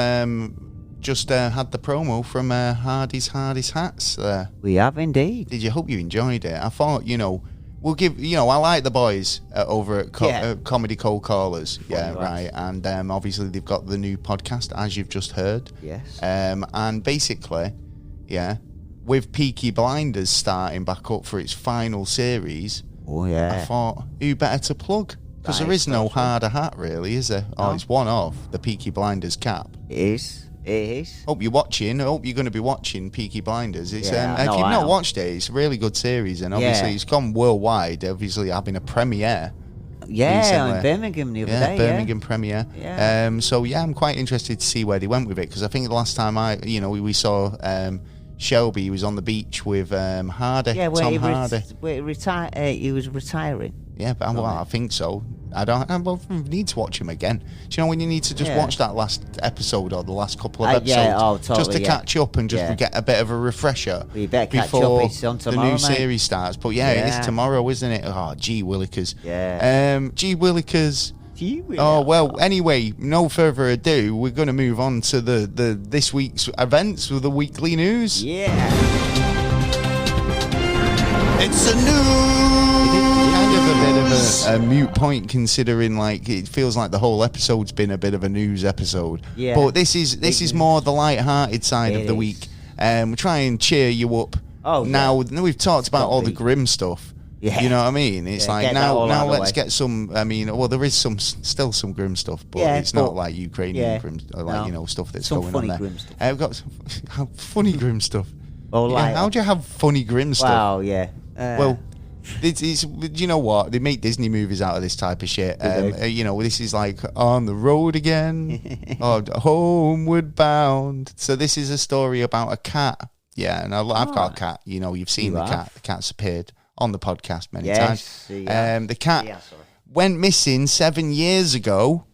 just had the promo from Hardy's Hardest Hats there. We have indeed. Did you? Hope you enjoyed it. I thought, we'll give, I like the boys over at Comedy Cold Callers. Right. And obviously they've got the new podcast, as you've just heard. Yes. And basically, with Peaky Blinders starting back up for its final series, I thought, who better to plug? Because there is no harder hat, really, is there? No. Oh, it's one of the Peaky Blinders cap. It is. Hope you're watching. I hope you're going to be watching Peaky Blinders. It's, if you've not watched it, it's a really good series. And obviously, it's gone worldwide, obviously having a premiere. Yeah, in Birmingham the other day. Birmingham premiere. Yeah. So, I'm quite interested to see where they went with it. Because I think the last time we saw Shelby, he was on the beach with Hardy. Yeah, Tom Hardy. He was retiring. Yeah, but I think so. I need to watch him again. Do you know when you need to just watch that last episode or the last couple of episodes totally, just to catch up and just get a bit of a refresher before it's on tomorrow, the new series starts. But it is tomorrow, isn't it? Oh, gee willikers. Yeah. Gee willikers. Oh, well, anyway, no further ado, we're going to move on to the this week's events with the weekly news. Yeah. It's a news. Kind of a bit of a mute point, considering it feels like the whole episode's been a bit of a news episode. Yeah. But this is more the light-hearted side of the week. We try and cheer you up. Oh, now we've talked about all the grim stuff. Yeah. You know what I mean? It's now let's get some. I mean, there is still some grim stuff, but it's not like Ukrainian grim, stuff that's some going on there. Grim stuff. We've got some funny grim stuff. How do you have funny grim stuff? Wow, yeah. Well, it's you know what? They make Disney movies out of this type of shit. This is like On the Road Again, or Homeward Bound. So this is a story about a cat Yeah, and I've got a cat. You know, you've seen the cat. The cat's appeared on the podcast many Yes, times. The cat went missing 7 years ago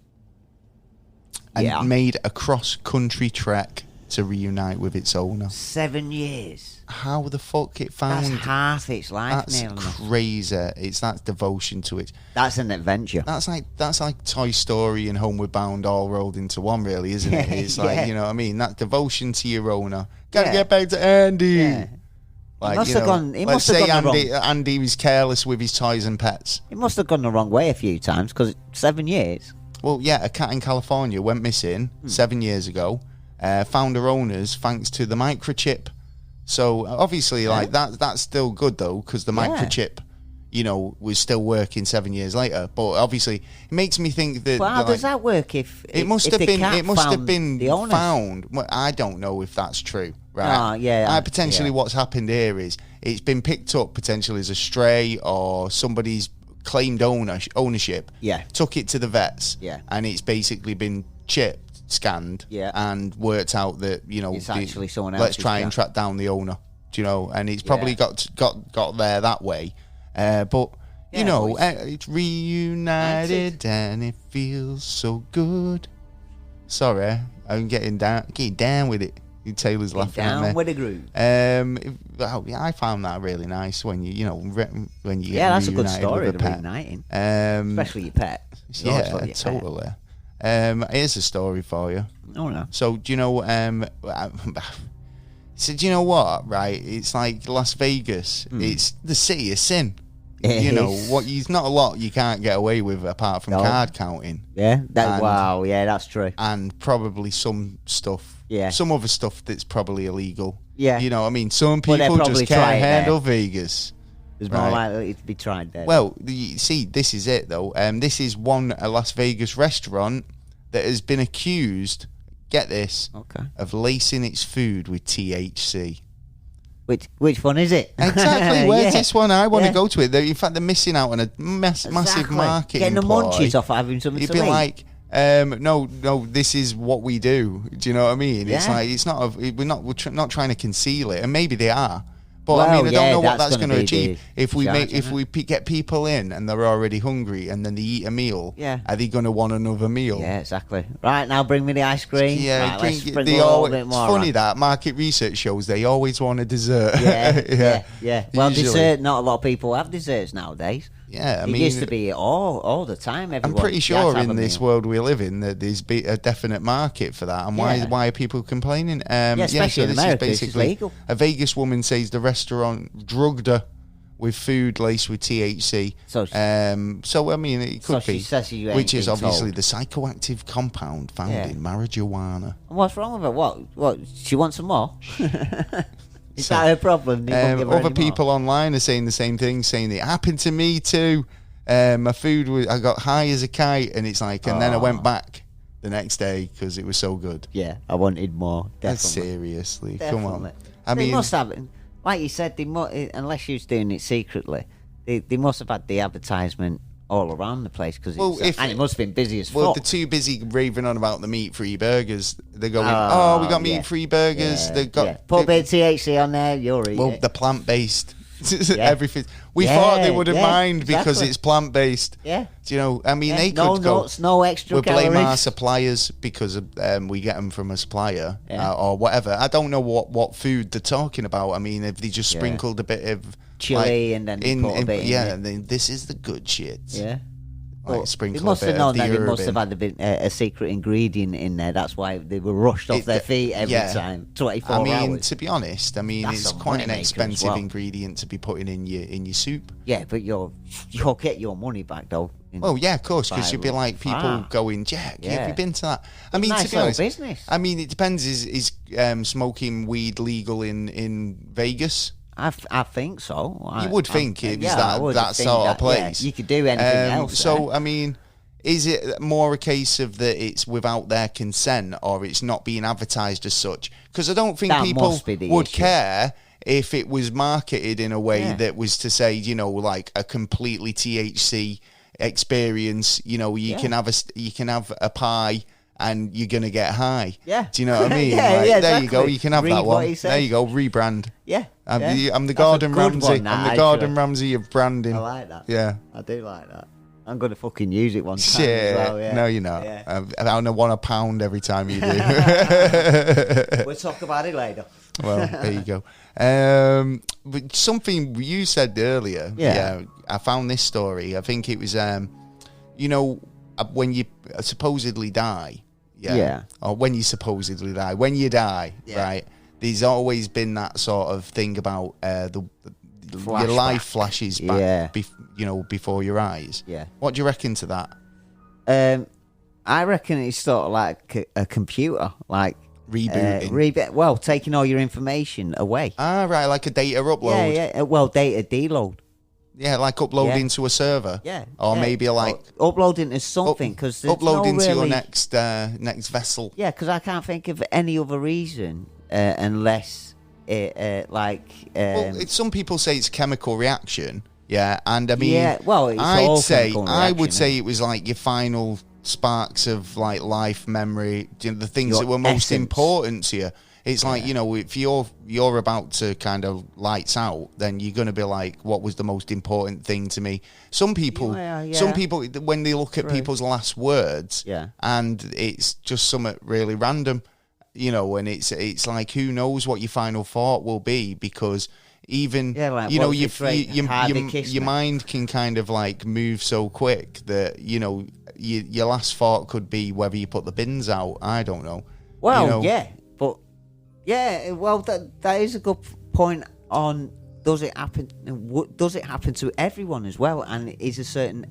and made a cross-country trek to reunite with its owner. 7 years. How the fuck it found? That's half its life. That's crazy. That's devotion to it. That's an adventure. That's like Toy Story and Homeward Bound all rolled into one, really, isn't it? It's like, you know what I mean? That devotion to your owner. Gotta get back to Andy. Yeah. Like, He must have gone Andy was careless with his toys and pets. It must have gone the wrong way a few times because 7 years. Well, yeah, a cat in California went missing 7 years ago. Found her owners thanks to the microchip. So obviously, like that's still good though, because the microchip, you know, was still working 7 years later. But obviously, it makes me think that. But how does that work? If it must if have the been, cat it must have been the owners? found. Well, I don't know if that's true, right? Potentially, what's happened here is it's been picked up potentially as a stray or somebody's claimed ownership. Yeah, took it to the vets. Yeah, and it's basically been chipped. Scanned and worked out that, you know, it's actually someone else. Let's try and track down the owner, do you know, and it's probably got there that way, but you know, it's reunited and it feels so good. Sorry, I'm getting down with it. Taylor's laughing at me. Down with the groove. I found that really nice when you know when you get that's a good story. The reuniting, especially your pet. Totally. Here's a story for you. Oh no. So do you know? So do you know what? Right, it's like Las Vegas. It's the city of sin. You know what? There's not a lot you can't get away with apart from card counting. Yeah. Wow. Yeah, that's true. And probably some stuff. Yeah. Some other stuff that's probably illegal. Yeah. You know, I mean, some people just can't handle Vegas. There's more likely to be tried there. Well, you see, this is it though. This is a Las Vegas restaurant that has been accused, get this, of lacing its food with THC. Which one is it? Exactly. Where's this one? I want to go to it. In fact, they're missing out on a massive marketing getting the ploy. Munchies off having something You'd to be eat. like, no, this is what we do. Do you know what I mean? It's like we're not trying to conceal it, and maybe they are. But I mean, I don't know what that's going to achieve. If we get people in and they're already hungry and then they eat a meal, are they going to want another meal? Yeah, exactly. Right, now bring me the ice cream. Yeah, right, let's bring a little bit more. It's funny that market research shows they always want a dessert. Yeah. Well, dessert. Not a lot of people have desserts nowadays. Yeah, I mean, it used to be all the time. I'm pretty sure in this world we live in that there's a definite market for that. And why are people complaining? Especially in America, this is legal. A Vegas woman says the restaurant drugged her with food laced with THC. So I mean, it could be, which is obviously the psychoactive compound found in marijuana. And what's wrong with her? What? She wants some more? Is that her problem? Other people online are saying the same thing, saying it happened to me too. My food I got high as a kite, and it's like, and then I went back the next day because it was so good. Yeah, I wanted more. Seriously, come on. I mean, they must have, like you said, unless she was doing it secretly, they must have had the advertisement all around the place because and it must have been busy as fuck. Well, they're too busy raving on about the meat-free burgers. They're going, we got meat-free burgers. Yeah, They've got put a bit of THC on there. You'll eat it. The plant-based. Everything. We thought they wouldn't mind because it's plant-based. Yeah. Do you know? I mean, they no could go. Nuts, no extra we blame calories. our suppliers because we get them from a supplier or whatever. I don't know what food they're talking about. I mean, if they just sprinkled a bit of chili and then put a bit in and then this is the good shit. Yeah. Like sprinkle they must have known that they must have had a secret ingredient in there. That's why they were rushed off their feet every time. 24 hours. I mean, to be honest, it's quite an expensive ingredient to be putting in your soup. Yeah, but you'll get your money back though. Oh yeah, of course, because you'd be like people going, Jack, have you been to that? I mean, nice to be honest, business. I mean, it depends. Is smoking weed legal in Vegas? I think so. You would think it was that sort of place. Yeah, you could do anything else. So, I mean, is it more a case of that it's without their consent or it's not being advertised as such? Because I don't think people would care if it was marketed in a way that was to say, you know, like a completely THC experience. You know, you can have a pie and you're gonna get high. Yeah. Do you know what I mean? Yeah, Like, yeah, there you go. exactly. You can have Read that what one. he said. There you go. Rebrand. Yeah. I'm yeah. the That's a Gordon good Ramsay. one, that, I'm the actually. Gordon Ramsay of branding. I like that. Yeah. I do like that. I'm going to fucking use it one time Shit. as well, yeah. No, you're not. Yeah. I don't want £1 every time you do. We'll talk about it later. Well, there you go. But something you said earlier. Yeah. I found this story. I think it was, when you supposedly die. Yeah. Yeah. Or when you supposedly die. When you die, Yeah. right? There's always been that sort of thing about your Flashback. life flashes back, Yeah. before your eyes. Yeah. What do you reckon to that? I reckon it's sort of like a computer, like Rebooting. taking all your information away. Right, like a data upload. Yeah. Well, data deload. Yeah, like uploading Yeah. to a server. Yeah. Or yeah. maybe like Or uploading to something because uploading no to your really, next vessel. Yeah, because I can't think of any other reason unless Some people say it's chemical reaction. Yeah, and I mean, Yeah, well, it's all chemical I would reaction, say it was like your final sparks of like life memory, the things Your that were most essence. important to you. It's like, if you're about to kind of lights out, then you're going to be like, what was the most important thing to me? Some people, when they look at True. people's last words, Yeah. and it's just something really random, and it's like, who knows what your final thought will be, because even, like, your what's the trait? Hardly kiss your me. mind can kind of like move so quick that, your last thought could be whether you put the bins out. I don't know. Well, that is a good point on does it happen to everyone as well, and is a certain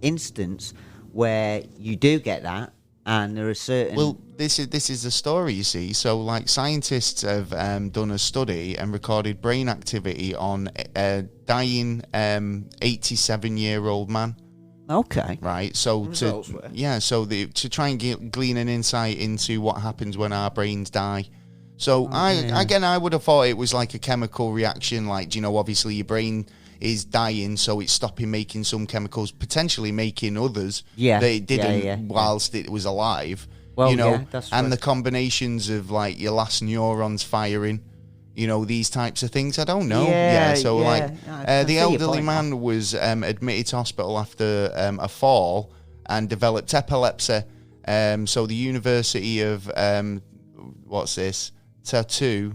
instance where you do get that, and there are certain this is the story, you see. So like scientists have done a study and recorded brain activity on a dying 87-year-old man. Okay. Right, so to try and glean an insight into what happens when our brains die. So I would have thought it was like a chemical reaction, like, obviously your brain is dying, so it's stopping making some chemicals, potentially making others that it didn't whilst it was alive. Well, that's and right. the combinations of like your last neurons firing, these types of things. I don't know. The elderly man was admitted to hospital after a fall and developed epilepsy. So the University of Tartu,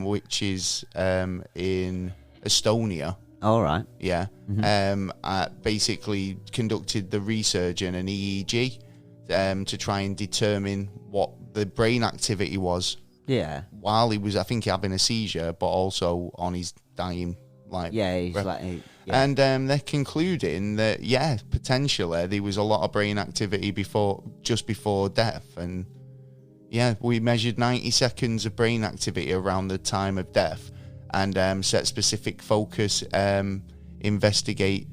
which is in Estonia. All right. Yeah. Basically conducted the research in an EEG to try and determine what the brain activity was. Yeah. While he was, I think, having a seizure, but also on his dying, and they're concluding that potentially there was a lot of brain activity just before death, and we measured 90 seconds of brain activity around the time of death, and set specific focus investigate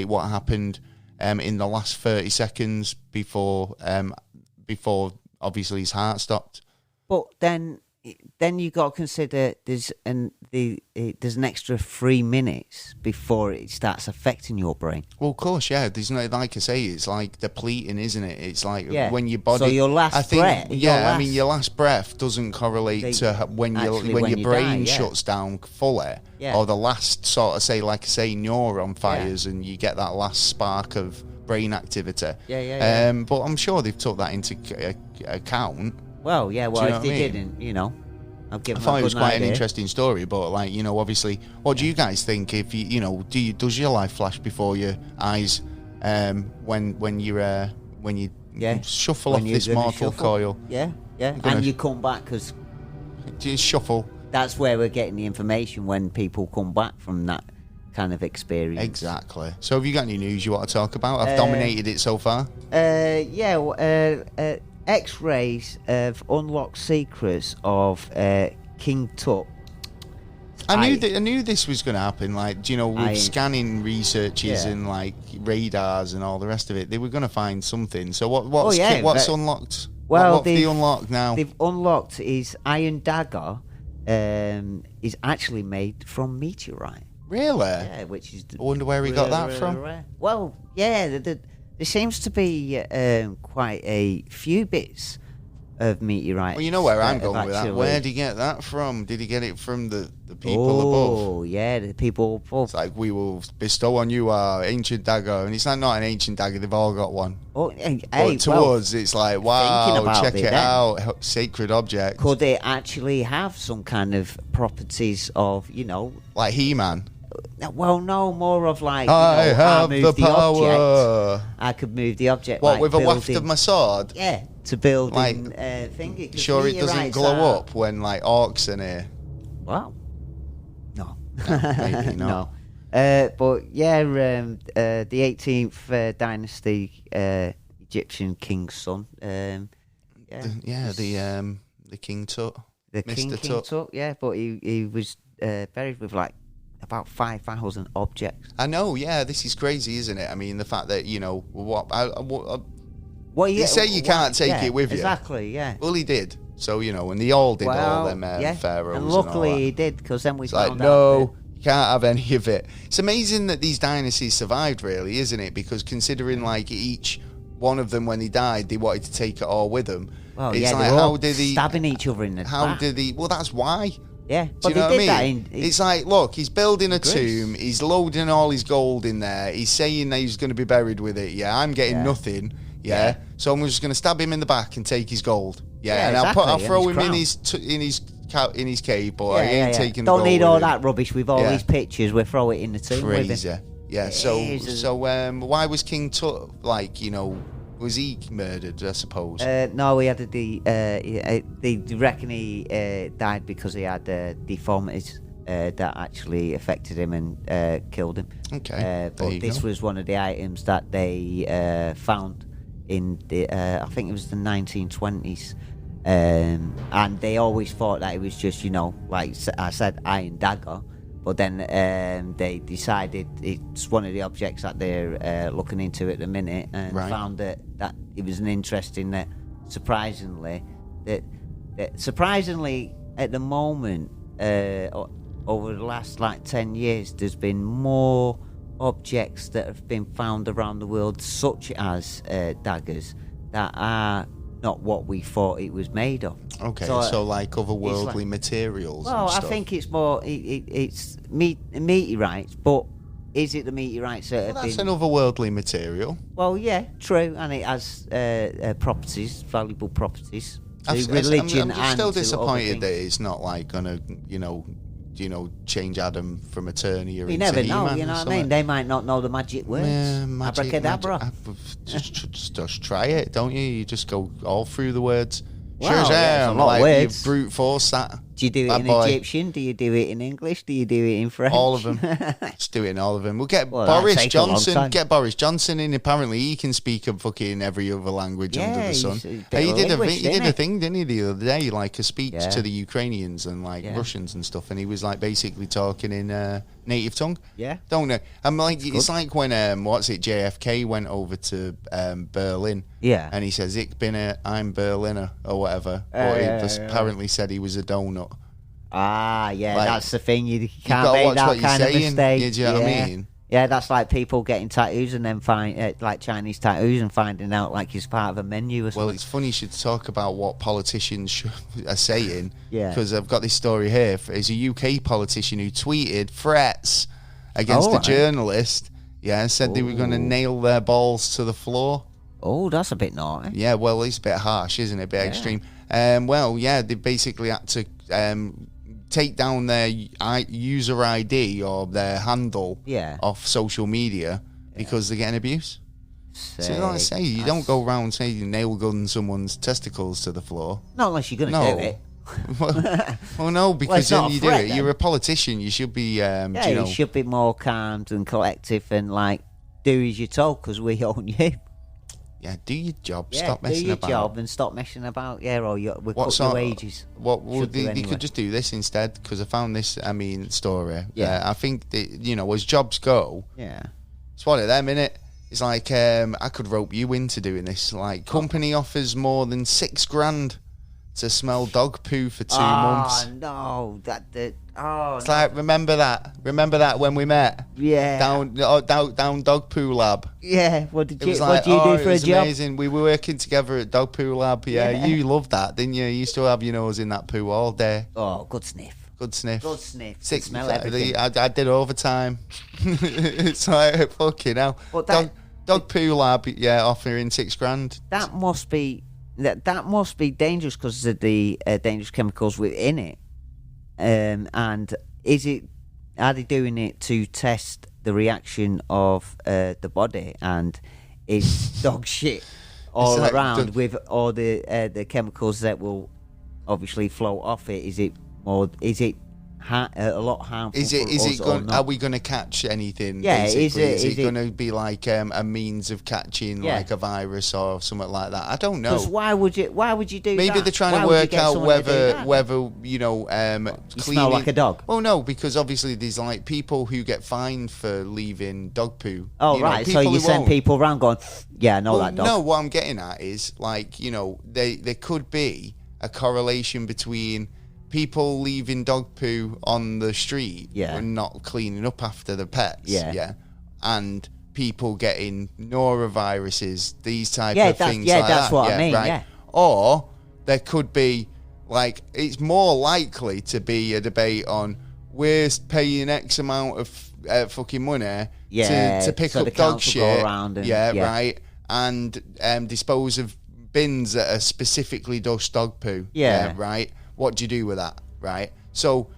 what happened in the last 30 seconds before obviously his heart stopped. But then you got to consider there's an extra 3 minutes before it starts affecting your brain. Well, of course, yeah. There's no, like I say, it's like depleting, isn't it? It's like when your body. So your last breath. Your last breath doesn't correlate to when your brain die, shuts down fully, or the last sort of neuron fires, and you get that last spark of brain activity. But I'm sure they've took that into account. Well, yeah. Well, if they didn't, I thought it was quite an interesting story, but obviously, what do you guys think? If does your life flash before your eyes when you shuffle off this mortal coil? Yeah, and you come back because you shuffle. That's where we're getting the information when people come back from that kind of experience. Exactly. So, have you got any news you want to talk about? I've dominated it so far. X-rays have unlocked secrets of King Tut. I knew this was going to happen. With scanning researches and radars and all the rest of it, they were going to find something. So what's unlocked? Well, what's the unlocked now? They've unlocked his iron dagger. Is actually made from meteorite. Really? Yeah, which is. I wonder where he got that from. Rare. Well, yeah, There seems to be quite a few bits of meteorites. Well, you know where I'm going actually... with that. Where did he get that from? Did he get it from the people above? Oh, yeah, the people above. It's like, we will bestow on you our ancient dagger. And it's not an ancient dagger, they've all got one. Oh, hey, but to us, it's like, wow, check it out. Sacred object. Could it actually have some kind of properties of, like He-Man? Well, no, more of like, I have the power. Object. I could move the object. What, like with a waft of my sword? Yeah, to build thing. Sure it doesn't glow up when, like, orcs in here? Wow. No. Maybe not. No. But, yeah, the 18th dynasty Egyptian king's son. The King Tut. The King Tut, yeah, but he was buried with, like, about 5,000 objects. I know, yeah, this is crazy, isn't it? I mean, the fact that, you say you can't take it with you. Exactly, yeah. Well, he did. So, and they all did, all them pharaohs. And luckily and all that. he did, because then we it's found like, no, you can't have any of it. It's amazing that these dynasties survived, really, isn't it? Because considering, like, each one of them, when they died, they wanted to take it all with them. Well, it's yeah, like, they were how all did he stabbing each other in the back. Well, that's why. Yeah, do you know what I mean? It's like, look, he's building a tomb, he's loading all his gold in there, he's saying that he's going to be buried with it. Yeah, I'm getting nothing. Yeah, so I'm just going to stab him in the back and take his gold. Yeah, and exactly. I'll throw him in his cave, but I ain't taking. Don't need all that rubbish with all these pictures. We'll throw it in the tomb. Crazy. Yeah. So why was King Tut was he murdered? I suppose. No, he had they reckon he died because he had deformities that actually affected him and killed him. Okay, but this was one of the items that they found in the I think it was the 1920s, and they always thought that it was just like I said, iron dagger. But then they decided it's one of the objects that they're looking into at the minute, and found that it was an interesting that surprisingly at the moment over the last like 10 years there's been more objects that have been found around the world, such as daggers, that are not what we thought it was made of. Okay, so like otherworldly materials. Well, and stuff. I think it's more it's meteorites, but is it the meteorites that have that's been? An otherworldly material. Well, yeah, true, and it has properties, valuable properties. I'm and still disappointed that it's not like gonna, change Adam from Eternia. You never know, you know what I mean? They might not know the magic words. Abracadabra. Just try it, don't you? You just go all through the words. Wow, sure, yeah, a lot of words. You brute force that. Do you do it in Egyptian? Do you do it in English? Do you do it in French? All of them. Just do it in all of them. We'll get Boris Johnson. Get Boris Johnson in. Apparently, he can speak a fucking every other language under the sun. He did a thing, didn't he, the other day? Like a speech to the Ukrainians and like Russians and stuff. And he was like basically talking in native tongue. Yeah. Don't know. I'm like, it's like when JFK went over to Berlin. Yeah. And he says, I'm Berliner or whatever. But he apparently said he was a donut. Ah, yeah, like, that's the thing. You can't make that kind of mistake. Yeah, do you know what I mean? Yeah, that's like people getting tattoos and then find like Chinese tattoos and finding out like it's part of a menu or something. Well, it's funny you should talk about what politicians are saying. Yeah. Because I've got this story here. It's a UK politician who tweeted threats against a journalist. Yeah, said they were going to nail their balls to the floor. Oh, that's a bit naughty. Yeah, well, it's a bit harsh, isn't it? A bit extreme. They basically had to take down their user ID or their handle off social media because they're getting abuse. So like I say, you don't go around saying nail gun someone's testicles to the floor. Not unless you're going to do it. well, no, because then you do it. Then. You're a politician. You should be. You should be more calm and collective and like do as you're told because we own you. Yeah, do your job. Stop messing about. Do your job and stop messing about. Yeah, or we'll cut your wages. You could just do this instead because I found this. Story. Yeah, I think that, as jobs go. Yeah, it's one of them, innit? It's like I could rope you into doing this. Like company offers more than $6,000 to smell dog poo for 2 months. Oh no, It's like, remember that when we met? Yeah. Down dog poo lab. Yeah. What did you It was do it for a was job? amazing. We were working together at dog poo lab. Yeah, you loved that, didn't you? You used to have your nose in that poo all day. Oh, good sniff. Good sniff. Good sniff. Six, Smell everything. I did overtime. It's like, fucking hell. But Dog poo lab, offering $6,000. That must be dangerous because of the dangerous chemicals within it. And are they doing it to test the reaction of the body, and is dog shit all like around with all the chemicals that will obviously flow off it? Is it a lot harmful? Are we going to catch anything? Yeah, basically? is it going to be like a means of catching like a virus or something like that? I don't know. Because why would you do that? Maybe they're trying to work out whether smell like a dog. Well, no, because obviously there's like people who get fined for leaving dog poo. Oh, right. So you send people around going, yeah, I know that dog. No, what I'm getting at is like, there could be a correlation between people leaving dog poo on the street and not cleaning up after the pets, and people getting noroviruses, these type of things. Yeah, that's what I mean. Right? Yeah. Or there could be like, it's more likely to be a debate on we're paying X amount of fucking money to pick up dog shit, right, and dispose of bins that are specifically just dog poo, right. What do you do with that, right? So,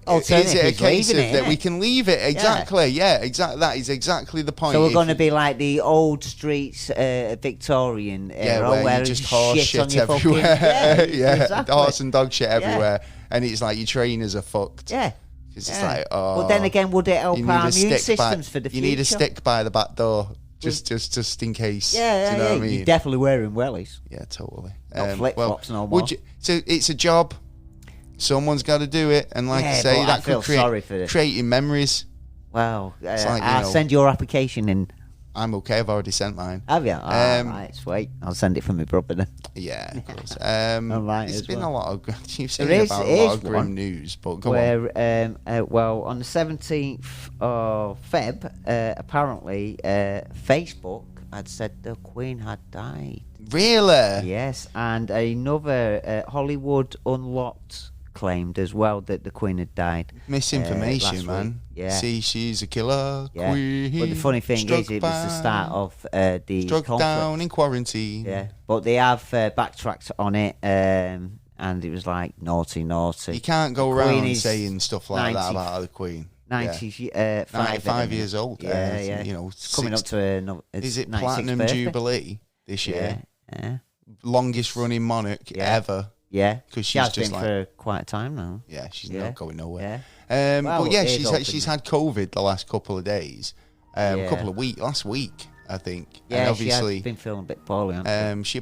is it a case of that we can leave it? Exactly, exactly. That is exactly the point. So we're going to be like the old streets, Victorian era, where you just horse shit everywhere. Exactly. Horse and dog shit everywhere, and it's like your trainers are fucked. Yeah. Because it's like, But then again, would it help our immune systems for the future? You need a stick by the back door. Just in case. Yeah, do you know what I mean? You're definitely wearing wellies. Yeah, totally. Not flip-flops no more. So it's a job. Someone's got to do it, and like I say, that could creating memories. Well, I'll send your application in. I'm okay. I've already sent mine. Have you? Right, sweet. I'll send it for my brother then. Yeah, of course. It's been a lot of you've seen about a lot of grim news, but go on. Well, on the 17th of Feb, apparently Facebook had said the Queen had died. Really? Yes, and another Hollywood Unlocked claimed as well that the Queen had died. Misinformation, man. Week. Yeah. See, she's a killer queen. But the funny thing is, it was the start of the struck conflict. Down in quarantine. Yeah, but they have backtracked on it, and it was like naughty. You can't go around saying stuff like that about the Queen. 95 years old. Yeah. It's coming up to another. Is it Platinum Jubilee this year? Yeah. Longest running monarch ever. Yeah, because she's just been for quite a time now. Yeah, she's not going nowhere. Yeah. But yeah, she's had COVID the last couple of days, last week I think. Yeah, and obviously she has been feeling a bit poorly.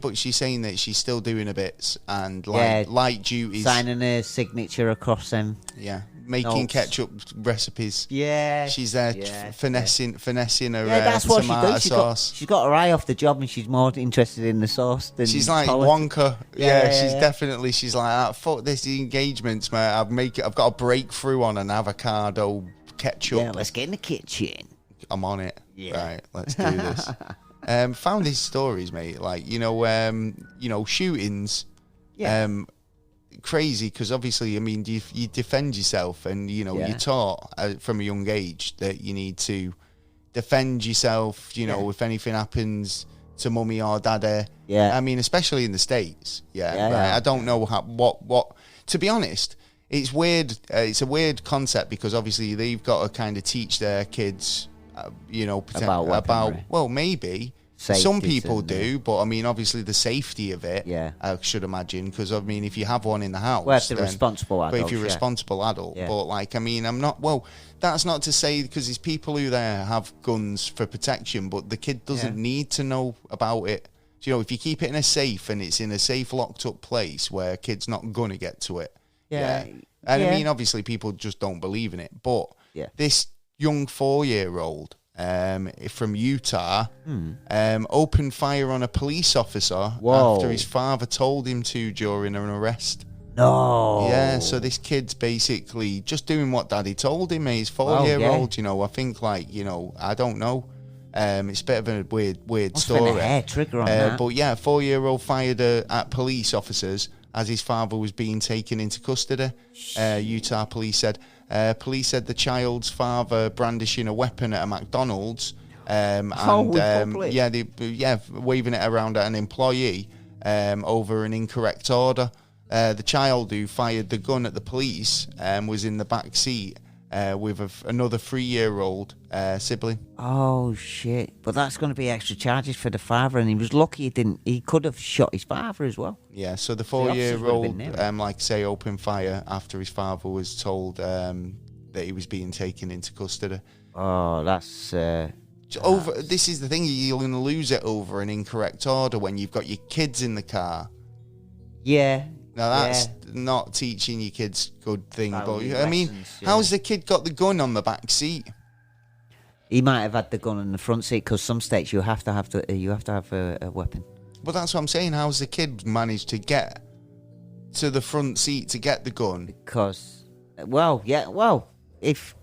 But she's saying that she's still doing her bits and light duties, signing her signature across them. Yeah. Making ketchup recipes. Yeah, she's there finessing her that's what tomato she does. sauce. She's got her eye off the job, and she's more interested in the sauce than she's like Wonka. Definitely. She's like, fuck this engagements, mate. I've got a breakthrough on an avocado ketchup. Yeah, let's get in the kitchen. I'm on it. Yeah. Right, let's do this. Found these stories, mate. Like shootings. Yeah. Crazy because obviously, I mean, you defend yourself, and you're taught from a young age that you need to defend yourself. If anything happens to mummy or daddy. Yeah. I mean, especially in the States. Yeah. Right. I don't know what. To be honest, it's weird. It's a weird concept because obviously they've got to kind of teach their kids, about maybe. Safety. Some people do, but I mean, obviously the safety of it, I should imagine, because I mean, if you have one in the house, if you're responsible adult, but if you're a responsible adult, but like, I mean, that's not to say, because there's people who there have guns for protection, but the kid doesn't need to know about it. So, if you keep it in a safe and it's in a safe locked up place where a kid's not gonna get to it, and I mean, obviously people just don't believe in it, but this young 4-year-old. from Utah opened fire on a police officer Whoa. after his father told him to during an arrest. No. Yeah, so this kid's basically just doing what daddy told him. He's 4-year-old, you know. I think, like, you know, I don't know. It's a bit of a weird Must story. have been a hair trigger on that. But yeah, 4-year-old fired at police officers as his father was being taken into custody. Utah police said the child's father brandishing a weapon at a McDonald's and waving it around at an employee over an incorrect order. The child who fired the gun at the police was in the back seat with another 3-year-old sibling. Oh shit! But that's going to be extra charges for the father, and he was lucky he didn't. He could have shot his father as well. Yeah, so the officers would have 4-year-old, been there. like I say, opened fire after his father was told that he was being taken into custody. Oh, that's This is the thing, you're going to lose it over an incorrect order when you've got your kids in the car. yeah. Now that's not teaching your kids good thing, Value but I mean, lessons, yeah. how's the kid got the gun on the back seat? He might have had the gun in the front seat because some states you have to have a weapon. Well, that's what I'm saying. How's the kid managed to get to the front seat to get the gun? Because, if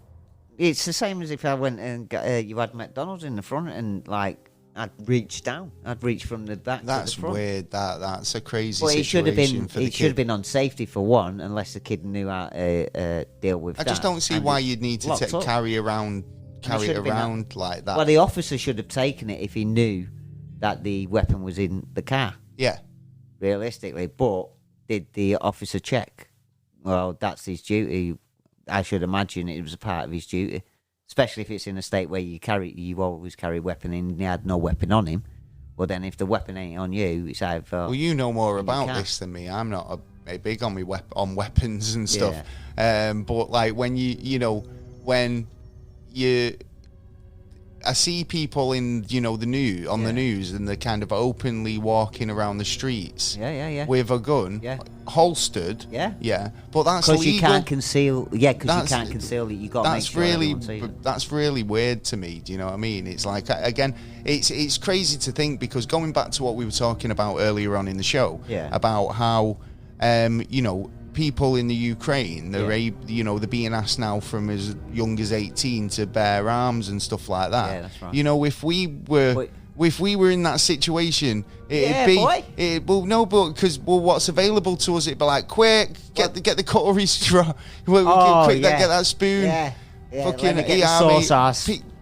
it's the same as if I went and you had McDonald's in the front and like I'd reach down, I'd reach from the back. That's to the front. weird. That's a crazy But situation for the it should have kid. been on safety for one, unless the kid knew how to deal with I that. just don't see and why it's you'd need to locked up. carry it should have been around like that. Well, the officer should have taken it if he knew that the weapon was in the car. Yeah. Realistically, but did the officer check? Well, that's his duty. I should imagine it was a part of his duty, especially if it's in a state where you always carry a weapon and he had no weapon on him. Well, then if the weapon ain't on you, it's either. Well, you know more about can't. this than me. I'm not a big on on weapons and stuff. But like when I see people in the news the news and they're kind of openly walking around the streets with a gun holstered. Yeah. But that's because legal. you can't conceal. Yeah, because you can't conceal it. You got to make sure everyone sees it. That's really weird to me. Do you know what I mean? It's like, again, it's crazy to think, because going back to what we were talking about earlier on in the show, about how people in the Ukraine, they're being asked now from as young as 18 to bear arms and stuff like that. Yeah, that's right. If we were in that situation, what's available to us, it'd be like, quick, get the cutlery straw, get that spoon, fucking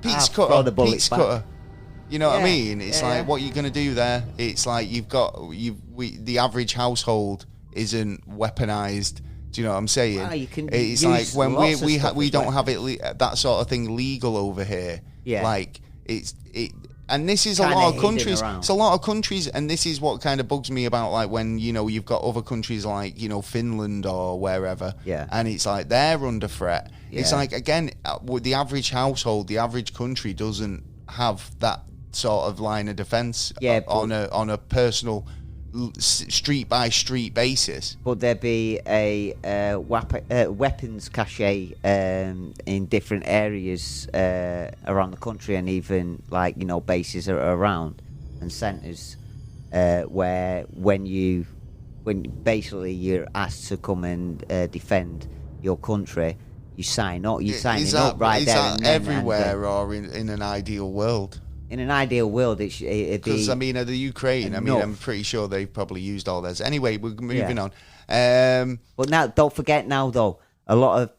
pizza cutter. You know what I mean? It's like, what are you gonna do there? It's like the average household isn't weaponized. Do you know what I'm saying? Well, you can it's use like when lots of we stuff we as don't well. have it that sort of thing legal over here. Yeah. Like and this is a Kinda lot of hidden countries. around. It's a lot of countries, and this is what kind of bugs me about, like, when you've got other countries like Finland or wherever, and it's like they're under threat. It's like, again, with the average household, the average country doesn't have that sort of line of defense on a personal street by street basis. But there'd be a weapons cache in different areas around the country, and even bases around and centres where when basically you're asked to come and defend your country, you sign up. You're signing up right there. Is that everywhere, or in an ideal world? In an ideal world, it'd be... Because, the Ukraine, enough. I'm pretty sure they've probably used all theirs. Anyway, we're moving on. But now, don't forget now, though, a lot of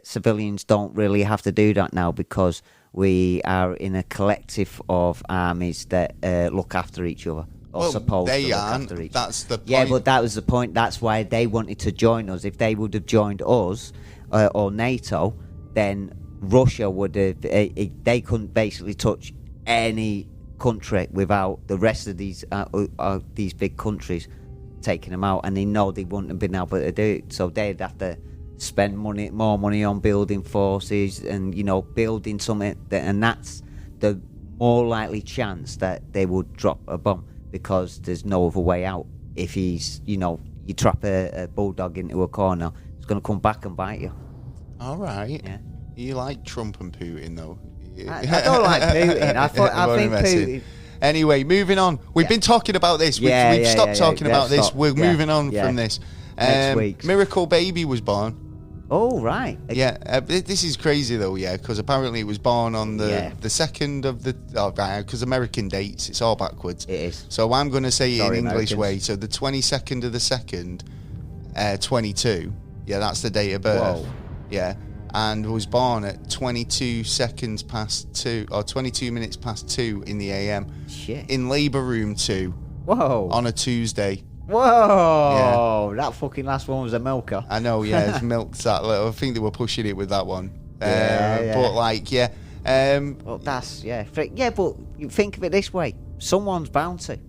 civilians don't really have to do that now, because we are in a collective of armies that look after each other. Or supposed to look after each other. That's the point. Yeah, but that was the point. That's why they wanted to join us. If they would have joined us or NATO, then Russia would have... they couldn't basically touch any country without the rest of these big countries taking them out, and they know they wouldn't have been able to do it, so they'd have to spend more money on building forces and building something and that's the more likely chance that they would drop a bomb, because there's no other way out. If he's you trap a bulldog into a corner, it's going to come back and bite you. All right. Yeah. You like Trump and Putin, though? I don't like Putin. I think Putin... Anyway, moving on. We've been talking about this. We've stopped talking about this. We're moving on from this. Next week. Miracle baby was born. Oh, right. Yeah, this is crazy though, because apparently it was born on the 2nd of the... Oh, right, because American dates, it's all backwards. It is. So I'm going to say it in English Americans. way. So the 22nd of the 2nd, 22. Yeah, that's the date of birth. Whoa. Yeah. And was born at 22 seconds past 2, or 22 minutes past 2 in the AM. Shit. In labour room 2. Whoa. On a Tuesday. Whoa. That fucking last one was a milker. I know, yeah. It's milked that little. I think they were pushing it with that one. Yeah. But, like, yeah. Well, that's, yeah. But you think of it this way. Someone's bound to.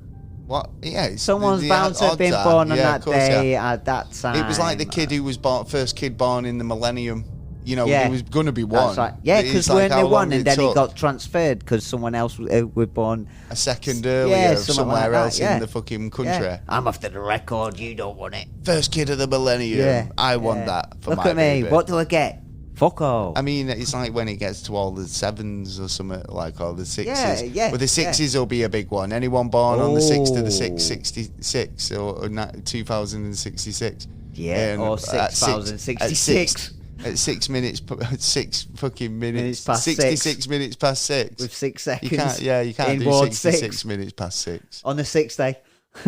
What? Yeah. Someone's bound to have been born on that day at that time. It was like the kid who was first kid born in the millennium. You know, he was going to be one. Right. Yeah, because weren't they one, and then he got transferred because someone else was born a second earlier somewhere else in the fucking country. Yeah. I'm after the record. You don't want it. First kid of the millennium. Yeah. I want that for Look my at me. baby. What do I get? Fuck all. I mean, it's like when it gets to all the 7s or something, like all the 6s. Yeah. Well, the 6s will be a big one. Anyone born on the 6th of the 6th, 66 or 2066. Yeah, or 6066. At 6 minutes, 6 fucking minutes, past 66 6. minutes past 6. With 6 seconds. You can't do 66 minutes past 6. On the 6th day.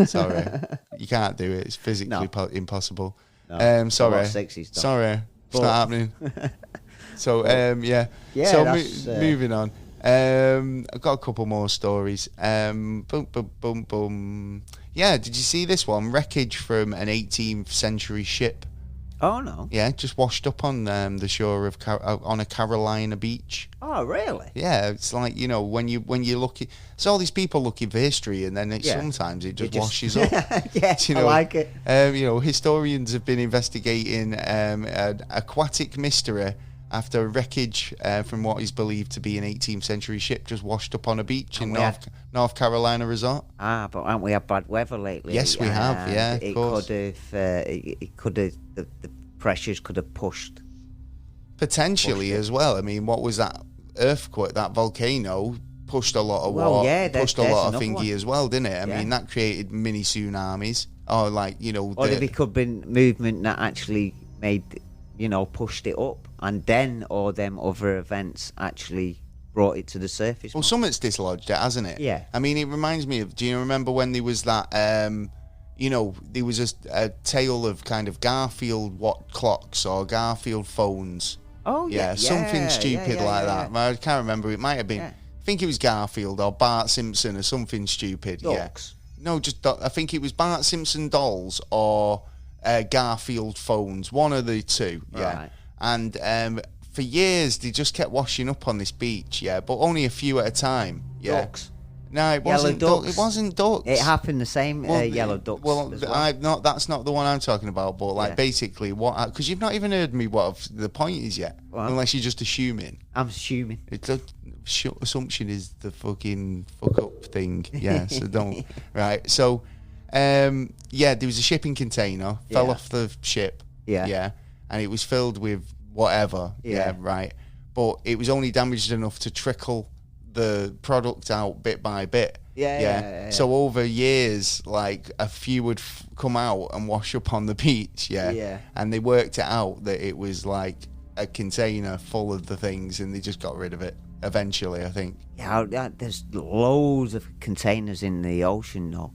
Sorry. You can't do it. It's physically impossible. No. Sorry. Sorry. It's not happening. So, Yeah, so moving on. I've got a couple more stories. Boom, boom, boom, boom. Yeah, did you see this one? Wreckage from an 18th century ship. Oh, no. Yeah, just washed up on the shore of on a Carolina beach. Oh, really? Yeah, it's like, you know, when you look at... It's all these people looking for history, and then sometimes it just washes up. Yeah, you know, I like it. You know, historians have been investigating an aquatic mystery after wreckage from what is believed to be an 18th century ship just washed up on a beach in North Carolina resort. But haven't we had bad weather lately? Yes, we have, yeah, of course. It could have, the pressures could have pushed. Potentially as well. I mean, what was that earthquake, that volcano pushed a lot of water, pushed a lot of thingy as well, didn't it? I mean, that created mini tsunamis. Or like, you know... Or there could have been movement that actually made, you know, pushed it up, and then all them other events actually brought it to the surface. Well, something's dislodged it, hasn't it? Yeah. I mean, it reminds me of... Do you remember when there was that... you know, there was a tale of kind of Garfield clocks or Garfield phones. Oh, yeah. Something stupid like that. I can't remember. It might have been... I think it was Garfield or Bart Simpson or something stupid. Ducks. Yeah. No, I think it was Bart Simpson dolls or Garfield phones. One of the two. Yeah. Right. And for years, they just kept washing up on this beach. Yeah, but only a few at a time. Yeah. Ducks. No, it wasn't ducks. It wasn't ducks. It happened the same yellow ducks. Well, that's not the one I'm talking about. But like basically, because you've not even heard me what the point is yet, unless you're just assuming. I'm assuming. Assumption is the fucking fuck up thing. Yeah, so don't. Right. So, there was a shipping container fell off the ship. Yeah, and it was filled with whatever. Yeah, right. But it was only damaged enough to trickle the product out bit by bit. Yeah. So over years, like a few would come out and wash up on the beach. Yeah. And they worked it out that it was like a container full of the things, and they just got rid of it eventually, I think. Yeah, there's loads of containers in the ocean though.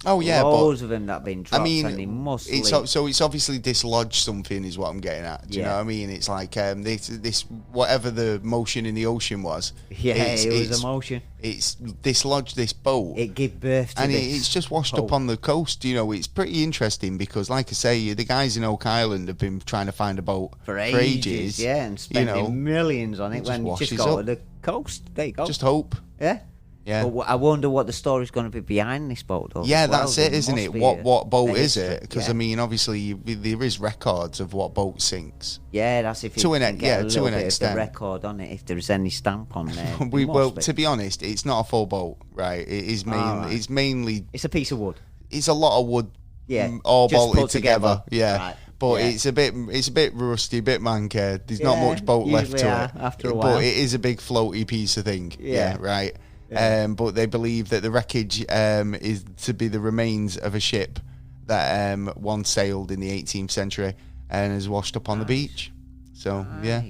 Oh yeah, loads of them that have been dropped. I mean, and they must. So it's obviously dislodged something, is what I'm getting at. Do you know what I mean? It's like this whatever the motion in the ocean was. Yeah, it was a motion. It's dislodged this boat. It gave birth to and this it's just washed boat. up on the coast. You know, it's pretty interesting because, like I say, the guys in Oak Island have been trying to find a boat for ages. Yeah, and spending millions on it when you just go to the coast. There you go. Just hope. Yeah. Yeah. But I wonder what the story's going to be behind this boat, though. Yeah, that's it, isn't it? What boat is it? Because, I mean, obviously, there is records of what boat sinks. Yeah, that's if you can get a little bit extent. of the record on it, if there's any stamp on there. To be honest, it's not a full boat, right? It is mainly... It's a piece of wood. It's a lot of wood. Yeah, all bolted together. Yeah, right. but it's a bit rusty, a bit manky. There's not much boat left to it after a while. But it is a big floaty piece of thing. Yeah, right. Yeah. But they believe that the wreckage is to be the remains of a ship that once sailed in the 18th century and has washed up on the beach. So yeah.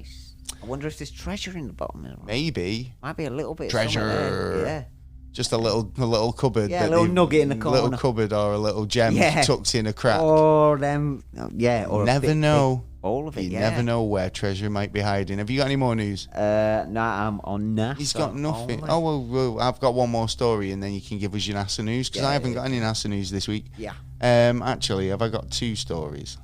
I wonder if there's treasure in the bottom. Maybe. Might be a little bit treasure. Yeah. Just a little cupboard. Yeah, a little nugget in the corner. A little cupboard or a little gem tucked in a crack. Or them. Yeah. Or never know. All of it. You never know where treasure might be hiding. Have you got any more news? No, I'm on NASA. He's got nothing. Oh well, I've got one more story, and then you can give us your NASA news because I haven't got any NASA news this week. Yeah. Actually, have I got 2 stories?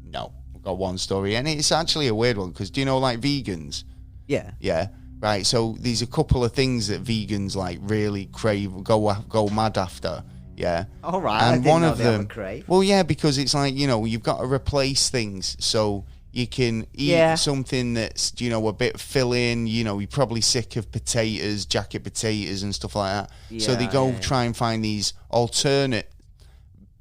No, I've got 1 story, and it's actually a weird one because do you know like vegans? Yeah. Yeah. Right. So there's a couple of things that vegans like really crave, go mad after. Yeah. All right. And I didn't one know of they them. have a crave. Well, yeah, because it's like you've got to replace things so. You can eat something that's, a bit filling. You're probably sick of potatoes, jacket potatoes and stuff like that. Yeah, so they go try and find these alternate,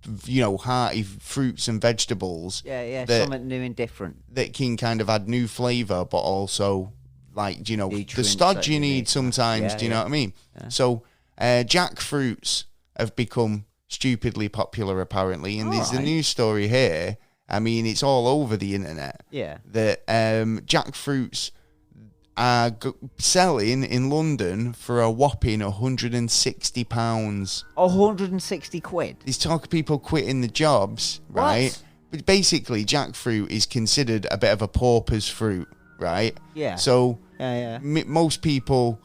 hearty fruits and vegetables. Yeah, something new and different. That can kind of add new flavour, but also, the stodge you need sometimes. Do you know what I mean? Yeah. So, jackfruits have become stupidly popular, apparently. And there's a news story here. I mean, it's all over the internet. Yeah. That jackfruits are selling in London for a whopping £160. 160 quid? There's talk of people quitting the jobs, right? What? But basically, jackfruit is considered a bit of a pauper's fruit, right? Yeah. So yeah. Most people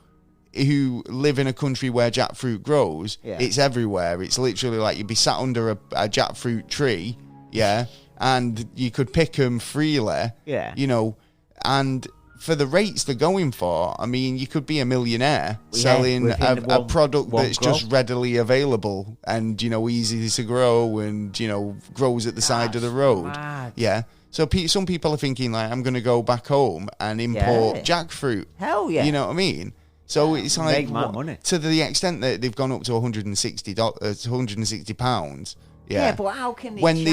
who live in a country where jackfruit grows, it's everywhere. It's literally like you'd be sat under a jackfruit tree, and you could pick them freely, and for the rates they're going for, I mean, you could be a millionaire selling a product that's just readily available and, easy to grow and, grows at the side of the road. Mad. Yeah. So some people are thinking, like, I'm going to go back home and import jackfruit. Hell yeah. You know what I mean? So it's like, make my money. To the extent that they've gone up to £160. Yeah, but how can they when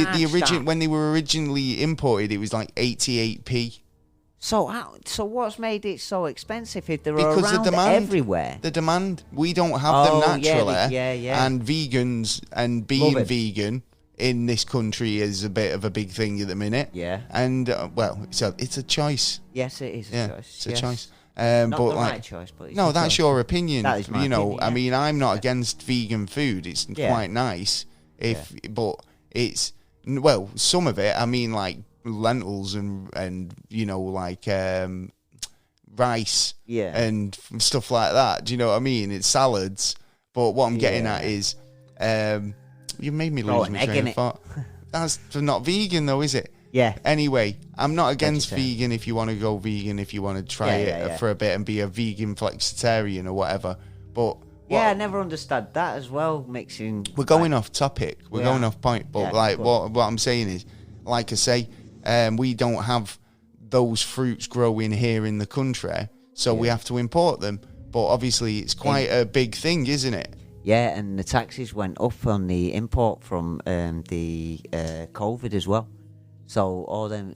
they were originally imported, it was like 88p. So what's made it so expensive if they're around everywhere? The demand. We don't have them naturally. Yeah. And vegans and being vegan in this country is a bit of a big thing at the minute. Yeah. And it's a choice. Yes, it is a choice. It's a choice. Not the right choice, but no, that's your opinion. That is my opinion. I mean, I'm not against vegan food. It's quite nice. But it's some of it. I mean, like lentils and like rice, and stuff like that. Do you know what I mean? It's salads. But what I'm getting at is, you made me lose my train of thought. That's not vegan though, is it? Yeah. Anyway, I'm not against vegan if you want to go vegan, if you want to try it for a bit and be a vegan flexitarian or whatever. But I never understood that as well, mixing... We're going off topic. We're going off point. But what I'm saying is, like I say, we don't have those fruits growing here in the country, so we have to import them. But obviously, it's quite a big thing, isn't it? Yeah, and the taxes went up on the import from the COVID as well. So all them,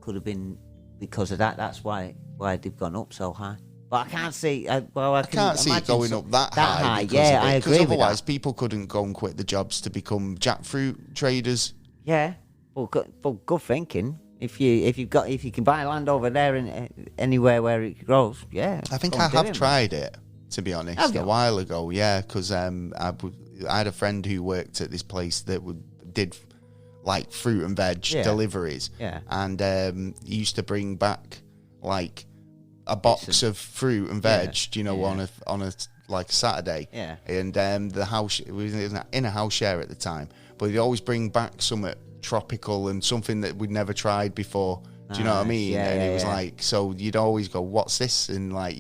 could have been because of that. That's why they've gone up so high. But I can't see. I can't see it going up that high. Yeah, I agree with that. Because otherwise, people couldn't go and quit the jobs to become jackfruit traders. Yeah, well, good thinking. If you can buy land over there in anywhere where it grows, I think I have tried it, to be honest, a while ago. Yeah, because I had a friend who worked at this place that did like fruit and veg deliveries, and he used to bring back like a box of fruit and veg, on a like Saturday, and the house, it was in a house share at the time, but he'd always bring back something tropical and something that we'd never tried before. Do you know what I mean? And it was like, so you'd always go, "What's this?" And like,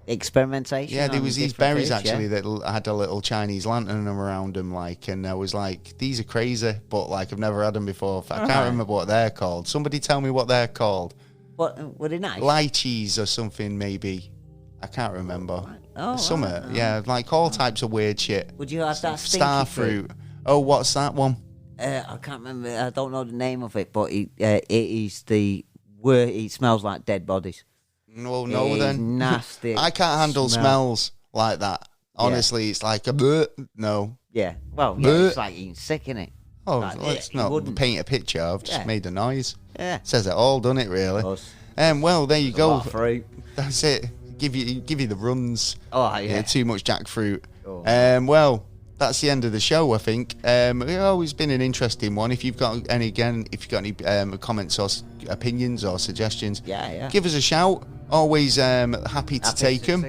experimentation. Yeah, there was these berries actually that had a little Chinese lantern around them, like, and I was like, "These are crazy," but like I've never had them before. I can't remember what they're called. Somebody tell me what they're called. What were they nice? Lychees or something, maybe. I can't remember. Oh, like all types of weird shit. Would you have that star fruit? Oh, what's that one? I can't remember. I don't know the name of it, but it is the word. It smells like dead bodies. No, It is then. nasty. I can't handle smell. smells like that. Honestly, it's like a bleh. No. Yeah. Well, yeah, Bleh. it's like eating sick, innit? Oh, Like, let's you not wouldn't. paint a picture. I've just Yeah. made a noise. Yeah. Says it all, doesn't it? Really. Us. Well, there you A go. lot of fruit. That's it. Give you the runs. Oh yeah. Too much jackfruit. Oh. Well, that's the end of the show, I think. It's always been an interesting one. If you've got any comments or opinions or suggestions, Yeah. give us a shout. Always happy to take them.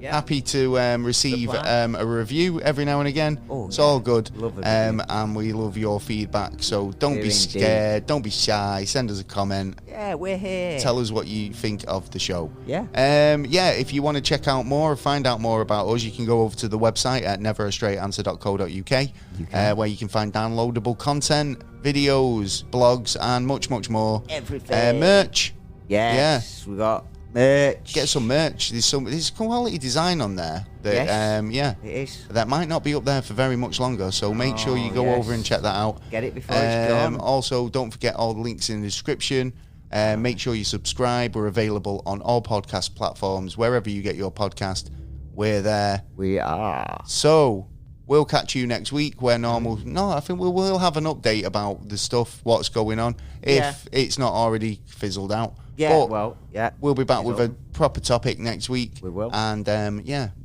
Yeah. Happy to receive plan. a review every now and again. Oh, It's yeah. all good. Love a review. And we love your feedback. So don't Here be indeed. scared. Don't be shy. Send us a comment. Yeah, we're here. Tell us what you think of the show. Yeah. If you want to check out more or find out more about us, you can go over to the website at neverastraightanswer.co.uk, where you can find downloadable content, videos, blogs, and much, much more. Everything. Merch. Yes. We got merch. Get some merch. There's quality design on there. That, Yes. It is. that might not be up there for very much longer, so make sure you go yes. over and check that out. Get it before it's gone. Also, don't forget all the links in the description. Make sure you subscribe. We're available on all podcast platforms. Wherever you get your podcast, we're there. We are. So, we'll catch you next week where normal... No, I think we'll have an update about the stuff, what's going on, if it's not already fizzled out. Yeah, But well, yeah. we'll be back with a proper topic next week. We will. And,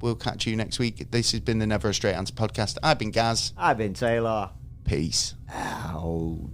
we'll catch you next week. This has been the Never a Straight Answer podcast. I've been Gaz. I've been Taylor. Peace. Out.